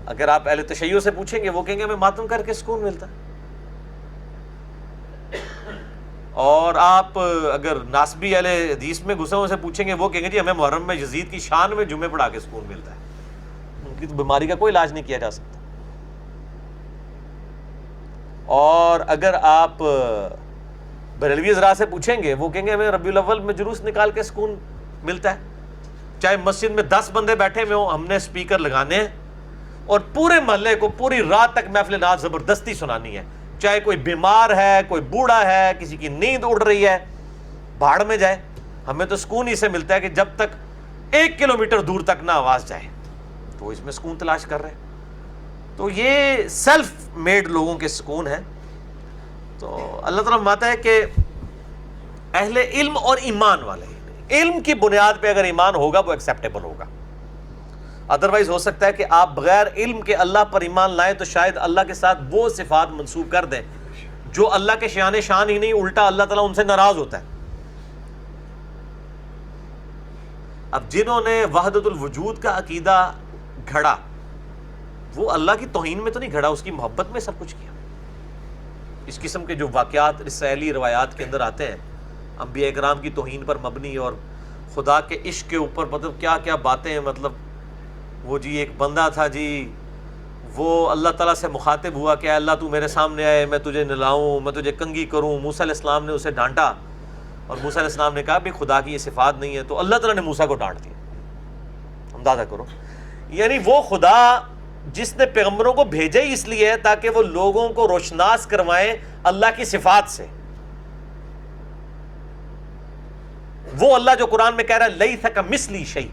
اگر آپ اہل تشیع سے پوچھیں گے وہ کہیں گے ہمیں ماتم کر کے سکون ملتا ہے. اور آپ اگر ناسبی اہل حدیث میں گھسے ہوئے سے پوچھیں گے وہ کہیں گے جی ہمیں محرم میں یزید کی شان میں جمعے پڑھا کے سکون ملتا ہے. ان کی تو بیماری کا کوئی علاج نہیں کیا جا سکتا. اور اگر آپ بریلوی حضرات سے پوچھیں گے وہ کہیں گے ہمیں ربیع الاول میں جلوس نکال کے سکون ملتا ہے. چاہے مسجد میں 10 بندے بیٹھے ہوئے ہوں، ہم نے اسپیکر لگانے ہیں اور پورے محلے کو پوری رات تک محفل نعت زبردستی سنانی ہے. چاہے کوئی بیمار ہے، کوئی بوڑھا ہے، کسی کی نیند اڑ رہی ہے، بھاڑ میں جائے. ہمیں تو سکون ہی سے ملتا ہے کہ جب تک 1 کلومیٹر دور تک نہ آواز جائے. تو اس میں سکون تلاش کر رہے ہیں. تو یہ سیلف میڈ لوگوں کے سکون ہے. تو اللہ تعالیٰ فرماتا ہے کہ اہل علم اور ایمان والے، علم کی بنیاد پہ اگر ایمان ہوگا وہ ایکسیپٹیبل ہوگا. ادروائز ہو سکتا ہے کہ آپ بغیر علم کے اللہ پر ایمان لائیں تو شاید اللہ کے ساتھ وہ صفات منسوب کر دیں جو اللہ کے شان ہی نہیں، الٹا اللہ تعالیٰ ان سے ناراض ہوتا ہے. اب جنہوں نے وحدت الوجود کا عقیدہ گھڑا وہ اللہ کی توہین میں تو نہیں گھڑا، اس کی محبت میں سب کچھ کیا. اس قسم کے جو واقعات اسرائیلی روایات کے اندر آتے ہیں انبیاء اکرام کی توہین پر مبنی اور خدا کے عشق کے اوپر، مطلب کیا کیا باتیں ہیں. مطلب وہ جی ایک بندہ تھا جی، وہ اللہ تعالیٰ سے مخاطب ہوا کہ اے اللہ تو میرے سامنے آئے، میں تجھے نہلاؤں، میں تجھے کنگھی کروں. موسیٰ علیہ السلام نے اسے ڈانٹا اور موسیٰ علیہ السلام نے کہا بھی خدا کی یہ صفات نہیں ہے، تو اللہ تعالیٰ نے موسیٰ کو ڈانٹ دیا. اندازہ کرو، یعنی وہ خدا جس نے پیغمبروں کو بھیجا ہی اس لیے ہے تاکہ وہ لوگوں کو روشناس کروائیں اللہ کی صفات سے. وہ اللہ جو قرآن میں کہہ رہا ہے لیس کمثلہ شیء،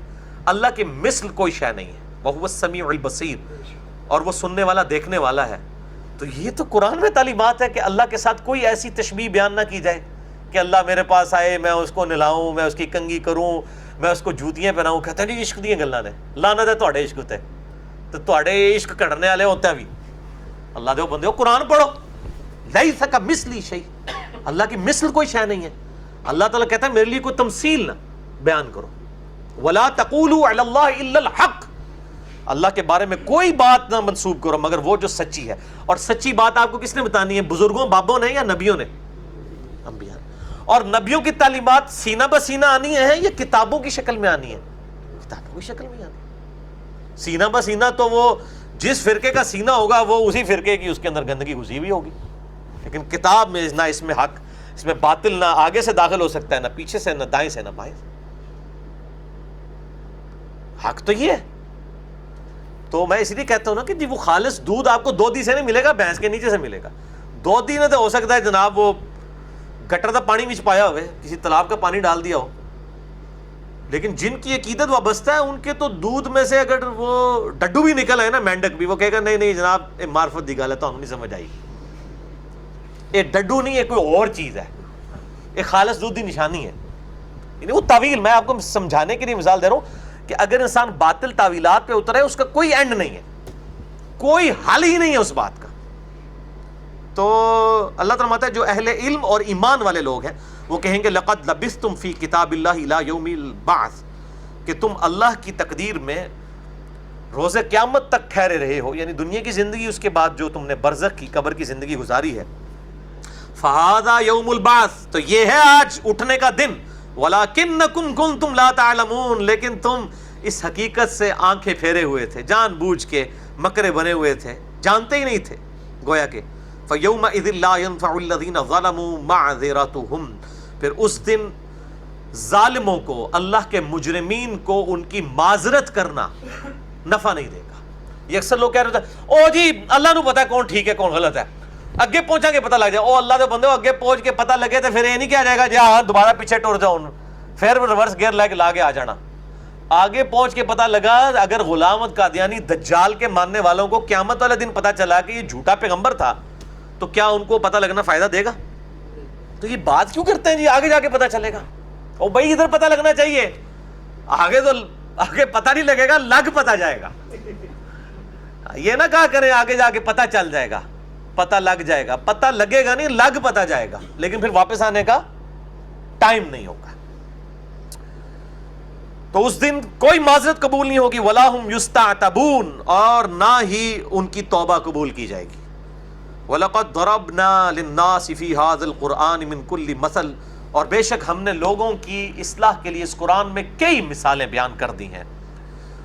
اللہ کی مثل کوئی شے نہیں ہے، وہو السمیع البصیر، اور وہ سننے والا دیکھنے والا ہے. تو یہ تو قرآن میں تعلیمات ہے کہ اللہ کے ساتھ کوئی ایسی تشبیہ بیان نہ کی جائے کہ اللہ میرے پاس آئے، میں اس کو نہلاؤں، میں اس کی کنگھی کروں، میں اس کو جوتیاں پہناؤں. کہتے ہیں جی عشق دیاں گلاں نے، لعنت ہے تہاڈے عشق تے، تو تہاڈے عشق کڑنے والے ہوتے ہیں بھی. اللہ دے بندے قرآن پڑھو. لیس کمثلہ شیء، اللہ کی مثل کوئی شے نہیں ہے. اللہ تعالیٰ کہتا ہے میرے لیے کوئی تمثیل نہ بیان کرو. وَلَا تَقُولُوا عَلَى اللَّهِ إِلَّا الْحَقِّ، اللہ کے بارے میں کوئی بات نہ منسوب کرو مگر وہ جو سچی ہے. اور سچی بات آپ کو کس نے بتانی ہے؟ بزرگوں، بابوں نے یا نبیوں نے؟ انبیاء. اور نبیوں کی تعلیمات سینہ بسینہ آنی ہے یا کتابوں کی شکل میں آنی ہے؟ کتابوں کی شکل میں آنی ہے۔ سینہ بسینہ تو وہ جس فرقے کا سینہ ہوگا وہ اسی فرقے کی اس کے اندر گندگی گھسی ہوئی ہوگی، لیکن کتاب میں نہ اس میں حق، اس میں باطل نہ آگے سے داخل ہو سکتا ہے، نہ پیچھے سے، نہ دائیں سے، نہ بائیں سے۔ حق تو یہ ہے۔ تو میں اس لیے کہتا ہوں نا کہ جی وہ خالص دودھ آپ کو دودھی سے نہیں ملے گا، بھینس کے نیچے سے ملے گا۔ دودھی نے تو ہو سکتا ہے جناب وہ گٹر کا پانی وچ پایا ہوئے، کسی تالاب کا پانی ڈال دیا ہو، لیکن جن کی عقیدت وابستہ ہے ان کے تو دودھ میں سے اگر وہ ڈڈو بھی نکل آئے نا، مینڈک بھی، وہ کہے گا نہیں نہیں جناب یہ معرفت دی گل ہے، تو ہم نہیں سمجھ آئی، یہ ڈڈو نہیں ہے، کوئی اور چیز ہے، یہ خالص دودھ کی نشانی ہے۔ یعنی وہ تعویل، میں آپ کو سمجھانے کے لیے مثال دے رہا ہوں کہ اگر انسان باطل تعویلات پہ اترے اس کا کوئی اینڈ نہیں ہے، کوئی حل ہی نہیں ہے اس بات کا۔ تو اللہ تعالیٰ فرماتا ہے جو اہل علم اور ایمان والے لوگ ہیں وہ کہیں گے لقد لبثتم فی کتاب اللہ الی یوم البعث، کہ تم اللہ کی تقدیر میں روز قیامت تک ٹھہرے رہے ہو، یعنی دنیا کی زندگی اس کے بعد جو تم نے برزخ کی قبر کی زندگی گزاری ہے۔ فہذا یوم البعث، تو یہ ہے آج اٹھنے کا دن، ولکنکم کنتم لا تعلمون، لیکن تم اس حقیقت سے آنکھیں پھیرے ہوئے تھے، جان بوجھ کے مکرے بنے ہوئے تھے، جانتے ہی نہیں تھے گویا کہ فَيَوْمَئِذٍ لَا يَنْفَعُ الَّذِينَ ظَلَمُوا مَعْذِرَتُهُمْ، پھر اس دن ظالموں کو، اللہ کے مجرمین کو ان کی معذرت کرنا نفع نہیں دے گا۔ یہ اکثر لوگ کہہ رہے تھے او جی اللہ نو پتا ہے کون ٹھیک ہے کون غلط ہے، اگے پہنچا کے پتہ لگ جائے، او اللہ دے بندے اگے پہنچ کے پتہ لگے تو پھر یہ نہیں کہا جائے گا جی ہاں دوبارہ پیچھے ٹر جاؤ، پھر ریورس گیئر لے کے لا کے آ جانا۔ آگے پہنچ کے پتہ لگا اگر غلام احمد قادیانی دجال کے ماننے والوں کو قیامت والے دن پتہ چلا کہ یہ جھوٹا پیغمبر تھا تو کیا ان کو پتہ لگنا فائدہ دے گا؟ تو یہ بات کیوں کرتے ہیں جی آگے جا کے پتہ چلے گا؟ او بھائی ادھر پتہ لگنا چاہیے، آگے تو آگے پتہ نہیں لگے گا، لگ پتہ جائے گا۔ یہ نہ کہا کریں آگے جا کے پتہ چل جائے گا، پتہ لگ جائے گا، پتہ لگے گا نہیں، لگ پتہ جائے گا، لیکن پھر واپس آنے کا ٹائم نہیں ہوگا۔ تو اس دن کوئی معذرت قبول نہیں ہوگی، وَلَا هُمْ يُسْتَعْتَبُونَ، اور نہ ہی ان کی توبہ قبول کی جائے گی۔ وَلَقَدْ ضَرَبْنَا لِلنَّاسِ فِي هَذَا الْقُرْآنِ مِنْ كُلِّ مَثَلٍ، اور بے شک ہم نے لوگوں کی اصلاح کے لیے اس قرآن میں کئی مثالیں بیان کر دی ہیں۔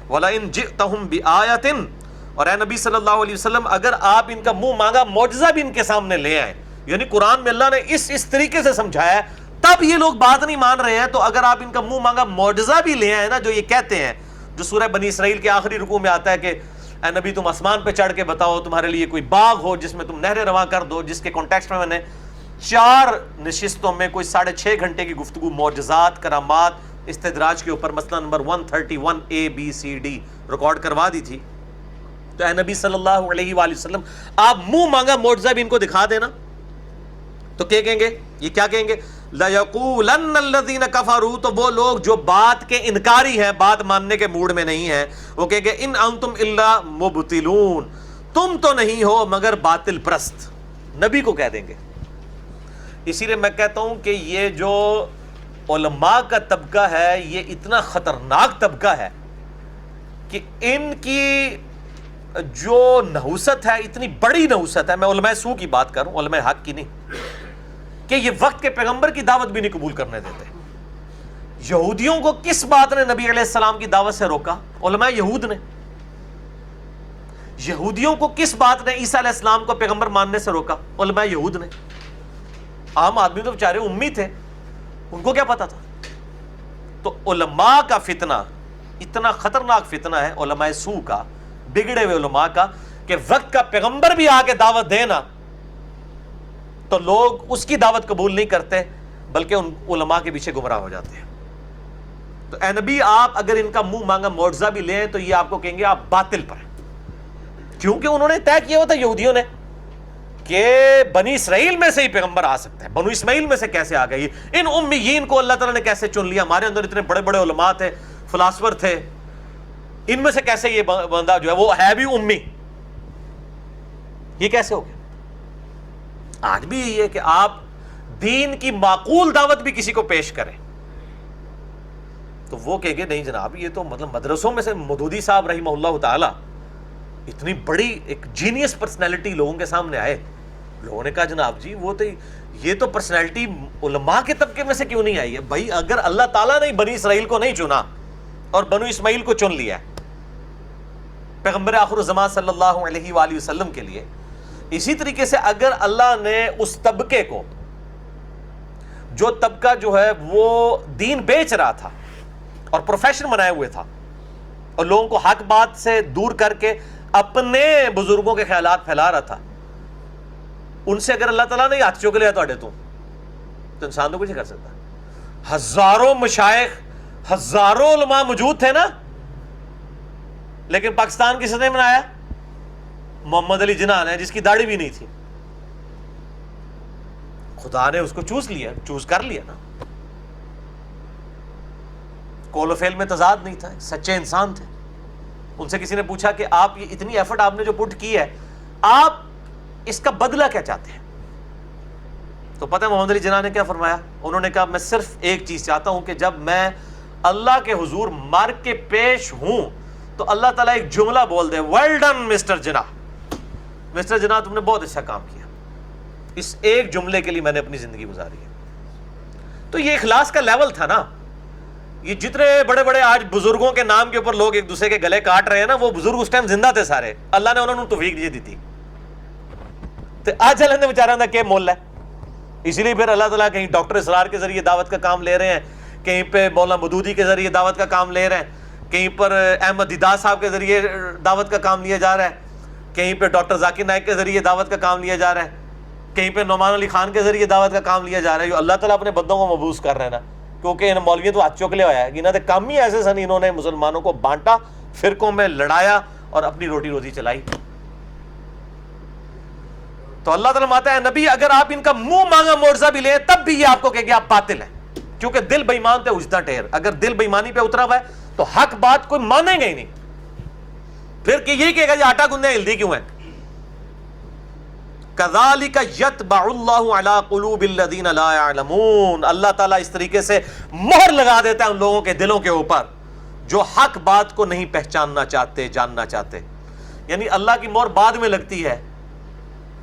وَلَئِنْ جِئْتَهُمْ بِآيَةٍ، اور اے نبی صلی اللہ علیہ وسلم اگر آپ ان کا منہ مانگا معجزہ بھی ان کے سامنے لے آئیں، یعنی قرآن میں اللہ نے اس طریقے سے سمجھایا ہے تب یہ لوگ بات نہیں مان رہے ہیں، تو اگر آپ ان کا منہ مانگا معجزہ بھی لے آئے نا، جو یہ کہتے ہیں، جو سورہ بنی اسرائیل کے آخری رکوع میں آتا ہے کہ اے نبی تم آسمان پہ چڑھ کے بتاؤ، تمہارے لیے کوئی باغ ہو جس میں تم نہریں رواں کر دو، جس کے کانٹیکسٹ میں نے 4 نشستوں میں کوئی 6.5 گھنٹے کی گفتگو معجزات، کرامات، استدراج کے اوپر مثلا نمبر 131 ABCD ریکارڈ کروا دی تھی۔ تو اے نبی صلی اللہ علیہ وآلہ وسلم آپ منہ مانگا معجزہ بھی ان کو دکھا دینا، تو کیا کہیں گے؟ یہ کیا کہیں گے؟ لَيَقُولَنَّ الَّذِينَ كَفَرُوا، تو وہ لوگ جو بات کے انکاری ہیں، بات ماننے کے موڈ میں نہیں ہیں، وہ کہیں گے ان انتم الا مبتلون، تم تو نہیں ہو مگر باطل پرست، نبی کو کہہ دیں گے۔ اسی لیے میں کہتا ہوں کہ یہ جو علماء کا طبقہ ہے یہ اتنا خطرناک طبقہ ہے کہ ان کی جو نحوست ہے اتنی بڑی نحوست ہے، میں علماء سو کی بات کروں، علماء حق کی نہیں، کہ یہ وقت کے پیغمبر کی دعوت بھی نہیں قبول کرنے دیتے۔ یہودیوں کو کس بات نے نبی علیہ السلام کی دعوت سے روکا؟ علماء یہود نے۔ یہودیوں کو کس بات نے عیسیٰ علیہ السلام کو پیغمبر ماننے سے روکا؟ علماء یہود نے۔ عام آدمی تو بیچارے امی تھے، ان کو کیا پتا تھا؟ تو علماء کا فتنہ اتنا خطرناک فتنہ ہے، علماء سو کا، بگڑے ہوئے علماء کا، کہ وقت کا پیغمبر بھی آ کے دعوت دینا تو لوگ اس کی دعوت قبول نہیں کرتے بلکہ ان علماء کے پیچھے گمراہ ہو جاتے ہیں۔ تو اے نبی آپ اگر ان کا منہ مانگا معجزہ بھی لیں تو یہ آپ کو کہیں گے آپ باطل پر ہیں، کیونکہ انہوں نے طے کیا ہوتا یہودیوں نے کہ بنی اسرائیل میں سے ہی پیغمبر آ سکتا ہے، بنو اسماعیل میں سے کیسے آ گئی؟ ان امیین کو اللہ تعالیٰ نے کیسے چن لیا؟ ہمارے اندر اتنے بڑے بڑے علماء تھے، فلاسفر تھے، ان میں سے کیسے یہ بندہ جو ہے وہ ہے بھی امی؟ یہ کیسے ہو گیا؟ آج بھی یہ ہے کہ آپ دین کی معقول دعوت بھی کسی کو پیش کریں تو وہ کہیں گے نہیں جناب یہ تو مطلب مدرسوں میں سے مودودی صاحب رحمہ اللہ تعالی اتنی بڑی ایک جینیس پرسنالٹی لوگوں کے سامنے آئے، لوگوں نے کہا جناب جی وہ تو یہ تو پرسنالٹی علماء کے طبقے میں سے کیوں نہیں آئی ہے؟ بھائی اگر اللہ تعالیٰ نے بنی اسرائیل کو نہیں چنا اور بنو اسماعیل کو چن لیا پیغمبر آخر الزمان صلی اللہ علیہ وآلہ وسلم کے لیے، اسی طریقے سے اگر اللہ نے اس طبقے کو، جو طبقہ جو ہے وہ دین بیچ رہا تھا اور پروفیشن بنائے ہوئے تھا اور لوگوں کو حق بات سے دور کر کے اپنے بزرگوں کے خیالات پھیلا رہا تھا، ان سے اگر اللہ تعالیٰ نے ہاتھ چوک لیا تو انسان تو کچھ نہیں کر سکتا۔ ہزاروں مشائخ، ہزاروں علماء موجود تھے نا، لیکن پاکستان کس نے بنایا؟ محمد علی جناح نے، جس کی داڑھی بھی نہیں تھی۔ خدا نے اس کو چوز کر لیا نا۔ قول و فعل میں تضاد نہیں تھا، سچے انسان تھے۔ ان سے کسی نے پوچھا کہ آپ یہ اتنی ایفرٹ آپ نے جو پٹ کی ہے، آپ اس کا بدلہ کیا چاہتے ہیں؟ تو پتہ ہے محمد علی جناح نے کیا فرمایا؟ انہوں نے کہا میں صرف ایک چیز چاہتا ہوں کہ جب میں اللہ کے حضور مر کے پیش ہوں تو اللہ تعالیٰ ایک جملہ بول دے، ویل ڈن مسٹر جناح، مسٹر جناح تم نے بہت اچھا کام کیا۔ اس ایک جملے کے لیے میں نے اپنی زندگی گزاری ہے۔ تو یہ اخلاص کا لیول تھا نا۔ یہ جتنے بڑے بڑے آج بزرگوں کے نام کے اوپر لوگ ایک دوسرے کے گلے کاٹ رہے ہیں نا، وہ بزرگ اس ٹائم زندہ تھے سارے، اللہ نے انہوں نے توفیق دی تھی۔ تو آج اللہ نے بیچارہ نہ کہ مول ہے، اسی لیے پھر اللہ تعالیٰ کہیں ڈاکٹر اسرار کے ذریعے دعوت کا کام لے رہے ہیں، کہیں پہ مولانا مودودی کے ذریعے دعوت کا کام لے رہے ہیں، کہیں پر احمد دیدار صاحب کے ذریعے دعوت کا کام لیا جا رہا ہے، کہیں پہ ڈاکٹر ذاکر نائک کے ذریعے دعوت کا کام لیا جا رہا ہے، کہیں پہ نعمان علی خان کے ذریعے دعوت کا کام لیا جا رہا ہے۔ یہ اللہ تعالیٰ اپنے بندوں کو مبعوث کر رہے ہیں نا، کیونکہ ان مولویوں تو ہاتھ چوکلے ہوا ہے، انہوں نے کام ہی ایسے سن، انہوں نے مسلمانوں کو بانٹا، فرقوں میں لڑایا اور اپنی روٹی روزی چلائی۔ تو اللہ تعالیٰ ماتا ہے نبی اگر آپ ان کا منہ مانگا معجزہ بھی لیں تب بھی یہ آپ کو کہے کہ آپ باطل ہیں، کیونکہ دل بے ایمان تے اجتا ٹھہر۔ اگر دل بے ایمانی پہ اترا ہوا ہے تو حق بات کوئی مانیں گے ہی نہیں، پھر کہ یہی کہے گا یہ آٹا گندے ہلدی کیوں ہے۔ کذالک یطبع اللہ علی قلوب الذین لا یعلمون، اللہ تعالیٰ اس طریقے سے مہر لگا دیتا ہے ان لوگوں کے دلوں کے اوپر جو حق بات کو نہیں پہچاننا چاہتے، جاننا چاہتے۔ یعنی اللہ کی مہر بعد میں لگتی ہے۔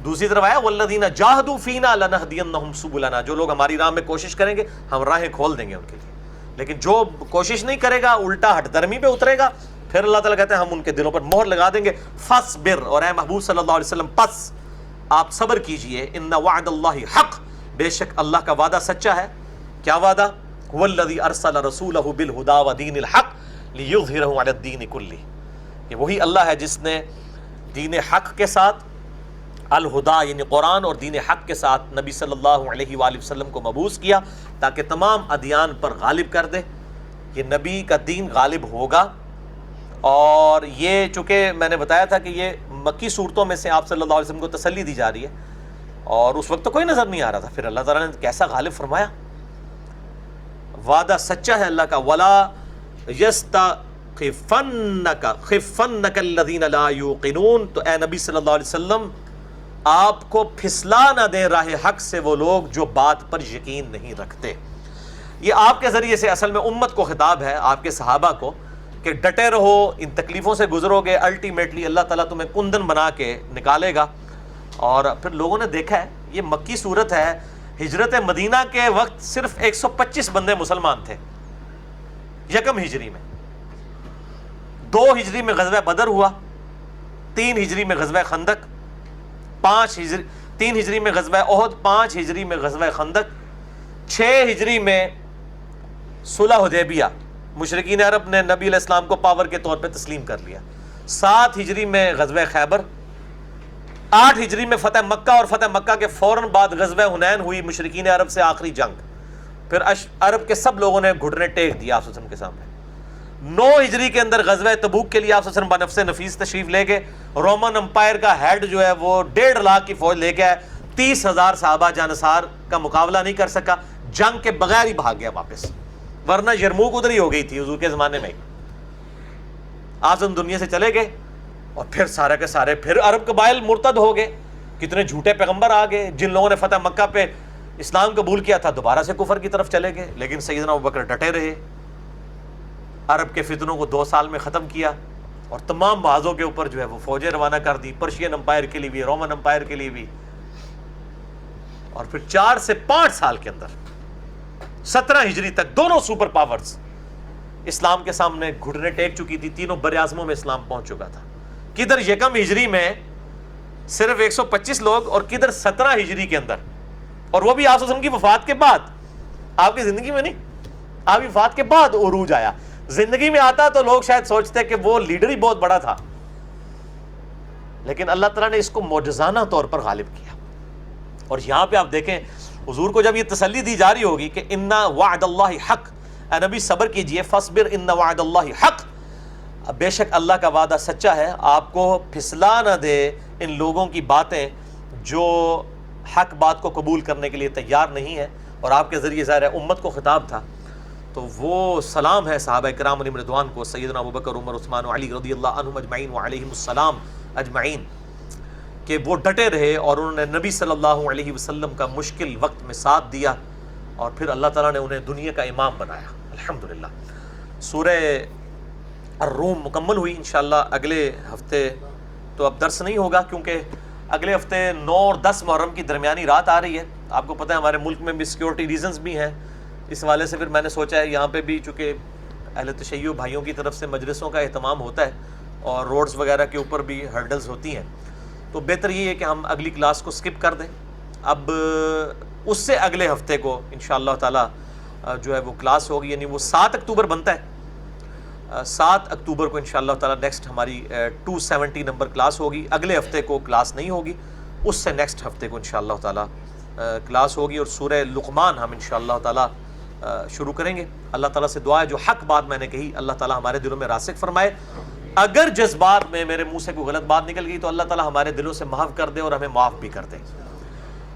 دوسری طرف آیا والذین جاہدوا فینا لنہدینہم سبلنا، جو لوگ ہماری راہ میں کوشش کریں گے ہم راہیں کھول دیں گے ان کے لیے، لیکن جو کوشش نہیں کرے گا، الٹا ہٹ درمی پہ اترے گا، پھر اللہ تعالیٰ کہتے ہیں ہم ان کے دلوں پر مہر لگا دیں گے۔ فاصبر، اور اے محبوب صلی اللہ علیہ وسلم پس آپ صبر کیجئے، ان وعد اللہ حق، بے شک اللہ کا وعدہ سچا ہے۔ کیا وعدہ؟ هو الذی ارسل رسولہ بالہدی ودین الحق لیظہرہ علی الدین کلہ، یہ وہی اللہ ہے جس نے دین حق کے ساتھ، الہدا یعنی قرآن اور دین حق کے ساتھ نبی صلی اللہ علیہ وآلہ وسلم کو مبعوث کیا تاکہ تمام ادیان پر غالب کر دے۔ یہ نبی کا دین غالب ہوگا، اور یہ چونکہ میں نے بتایا تھا کہ یہ مکی صورتوں میں سے آپ صلی اللہ علیہ وسلم کو تسلی دی جا رہی ہے، اور اس وقت تو کوئی نظر نہیں آ رہا تھا، پھر اللہ تعالیٰ نے کیسا غالب فرمایا۔ وعدہ سچا ہے اللہ کا۔ وَلَا يَسْتَخِفَنَّكَ الَّذِينَ لَا يُوقِنُونَ، تو اے نبی صلی اللہ علیہ وسلم آپ کو پھسلا نہ دیں راہ حق سے وہ لوگ جو بات پر یقین نہیں رکھتے۔ یہ آپ کے ذریعے سے اصل میں امت کو خطاب ہے، آپ کے صحابہ کو، کہ ڈٹے رہو، ان تکلیفوں سے گزرو گے، الٹیمیٹلی اللہ تعالیٰ تمہیں کندن بنا کے نکالے گا۔ اور پھر لوگوں نے دیکھا ہے یہ مکی صورت ہے، ہجرت مدینہ کے وقت صرف 125 بندے مسلمان تھے یکم ہجری میں، 2 ہجری میں غزوہ بدر ہوا، 3 ہجری میں غزوہ خندق، 3 ہجری میں غزوہ احد، 5 ہجری میں غزوہ خندق، 6 ہجری میں صلح حدیبیہ، مشرکین عرب نے نبی علیہ السلام کو پاور کے طور پہ تسلیم کر لیا، 7 ہجری میں غزوہ خیبر، 8 ہجری میں فتح مکہ، اور فتح مکہ کے فوراً بعد غزوہ حنین ہوئی، مشرکین عرب سے آخری جنگ، پھر عرب کے سب لوگوں نے گھٹنے ٹیک دیا آپ صلی اللہ علیہ وسلم کے سامنے۔ 9 ہجری کے اندر غزوہ تبوک کے لیے آپ صلی اللہ علیہ وسلم بنفس نفیس تشریف لے گئے، رومن امپائر کا ہیڈ جو ہے وہ 1.5 لاکھ کی فوج لے کے آئے، 30,000 صحابہ جانصار کا مقابلہ نہیں کر سکا، جنگ کے بغیر ہی بھاگ گیا واپس، ورنہ یرموک ادھر ہی ہو گئی تھی حضور کے زمانے میں۔ آزم دنیا سے چلے گئے، اور پھر سارے کے سارے پھر عرب قبائل مرتد ہو گئے، کتنے جھوٹے پیغمبر آ گئے، جن لوگوں نے فتح مکہ پہ اسلام قبول کیا تھا دوبارہ سے کفر کی طرف چلے گئے، لیکن سیدنا ابوبکر ڈٹے رہے، عرب کے فتنوں کو 2 سال میں ختم کیا، اور تمام محاذوں کے اوپر جو ہے وہ فوجیں روانہ کر دی، پرشین امپائر کے لیے بھی، رومن امپائر کے لیے بھی، اور پھر 4 سے 5 سال کے اندر 17 ہجری تک دونوں سپر پاورز اسلام کے سامنے گھٹنے ٹیک چکی تھی. تینوں بر اعظموں میں اسلام پہنچ چکا تھا. کدھر یکم ہجری میں صرف 125 لوگ اور کدھر 17 ہجری کے اندر, اور وہ بھی آپ صلی اللہ علیہ وسلم کی وفات کے بعد, آپ کی زندگی میں نہیں, آپ کی وفات کے بعد عروج آیا. زندگی میں آتا تو لوگ شاید سوچتے کہ وہ لیڈر ہی بہت بڑا تھا, لیکن اللہ تعالیٰ نے اس کو معجزانہ طور پر غالب کیا. اور یہاں پہ آپ دیکھیں حضور کو جب یہ تسلی دی جا رہی ہوگی کہ ان وعد اللہ حق, اے نبی صبر کیجئے, فاصبر ان وعد اللہ حق, بے شک اللہ کا وعدہ سچا ہے, آپ کو پھسلا نہ دے ان لوگوں کی باتیں جو حق بات کو قبول کرنے کے لیے تیار نہیں ہے. اور آپ کے ذریعے ظاہر ہے امت کو خطاب تھا, تو وہ سلام ہے صحابہ کرام علیہم رضوان کو, سیدنا ابوبکر, عمر, عثمان و علی رضی اللہ عنہم اجمعین وعلیہم السلام اجمعین, کہ وہ ڈٹے رہے اور انہوں نے نبی صلی اللہ علیہ وسلم کا مشکل وقت میں ساتھ دیا, اور پھر اللہ تعالیٰ نے انہیں دنیا کا امام بنایا. الحمدللہ. سورہ الروم مکمل ہوئی. انشاءاللہ اگلے ہفتے تو اب درس نہیں ہوگا, کیونکہ اگلے ہفتے 9 اور 10 محرم کی درمیانی رات آ رہی ہے. آپ کو پتہ ہے ہمارے ملک میں بھی سیکیورٹی ریزنز بھی ہیں, اس حوالے سے پھر میں نے سوچا ہے یہاں پہ بھی, چونکہ اہل تشیع بھائیوں کی طرف سے مجلسوں کا اہتمام ہوتا ہے اور روڈز وغیرہ کے اوپر بھی ہرڈلز ہوتی ہیں, تو بہتر یہ ہے کہ ہم اگلی کلاس کو سکپ کر دیں. اب اس سے اگلے ہفتے کو انشاءاللہ تعالی جو ہے وہ کلاس ہوگی, یعنی وہ 7 اکتوبر بنتا ہے. 7 اکتوبر کو انشاءاللہ تعالی نیکسٹ ہماری 270 نمبر کلاس ہوگی. اگلے ہفتے کو کلاس نہیں ہوگی, اس سے نیکسٹ ہفتے کو انشاءاللہ تعالی کلاس ہوگی, اور سورہ لقمان ہم انشاءاللہ تعالی شروع کریں گے. اللہ تعالیٰ سے دعا ہے جو حق بات میں نے کہی اللہ تعالیٰ ہمارے دلوں میں راسخ فرمائے. اگر جذبات میں میرے منہ سے کوئی غلط بات نکل گئی تو اللہ تعالیٰ ہمارے دلوں سے محو کر دے اور ہمیں معاف بھی کر دے.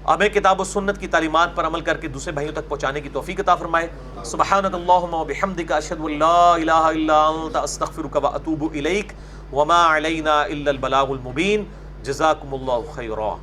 ہمیں کتاب و سنت کی تعلیمات پر عمل کر کے دوسرے بھائیوں تک پہنچانے کی توفیق عطا فرمائے. سبحانک اللہم و بحمدک, اشہد ان لا الہ الا انت, استغفرک و اتوب الیک, وما علینا الا البلاغ المبین. جزاکم اللہ خیرا.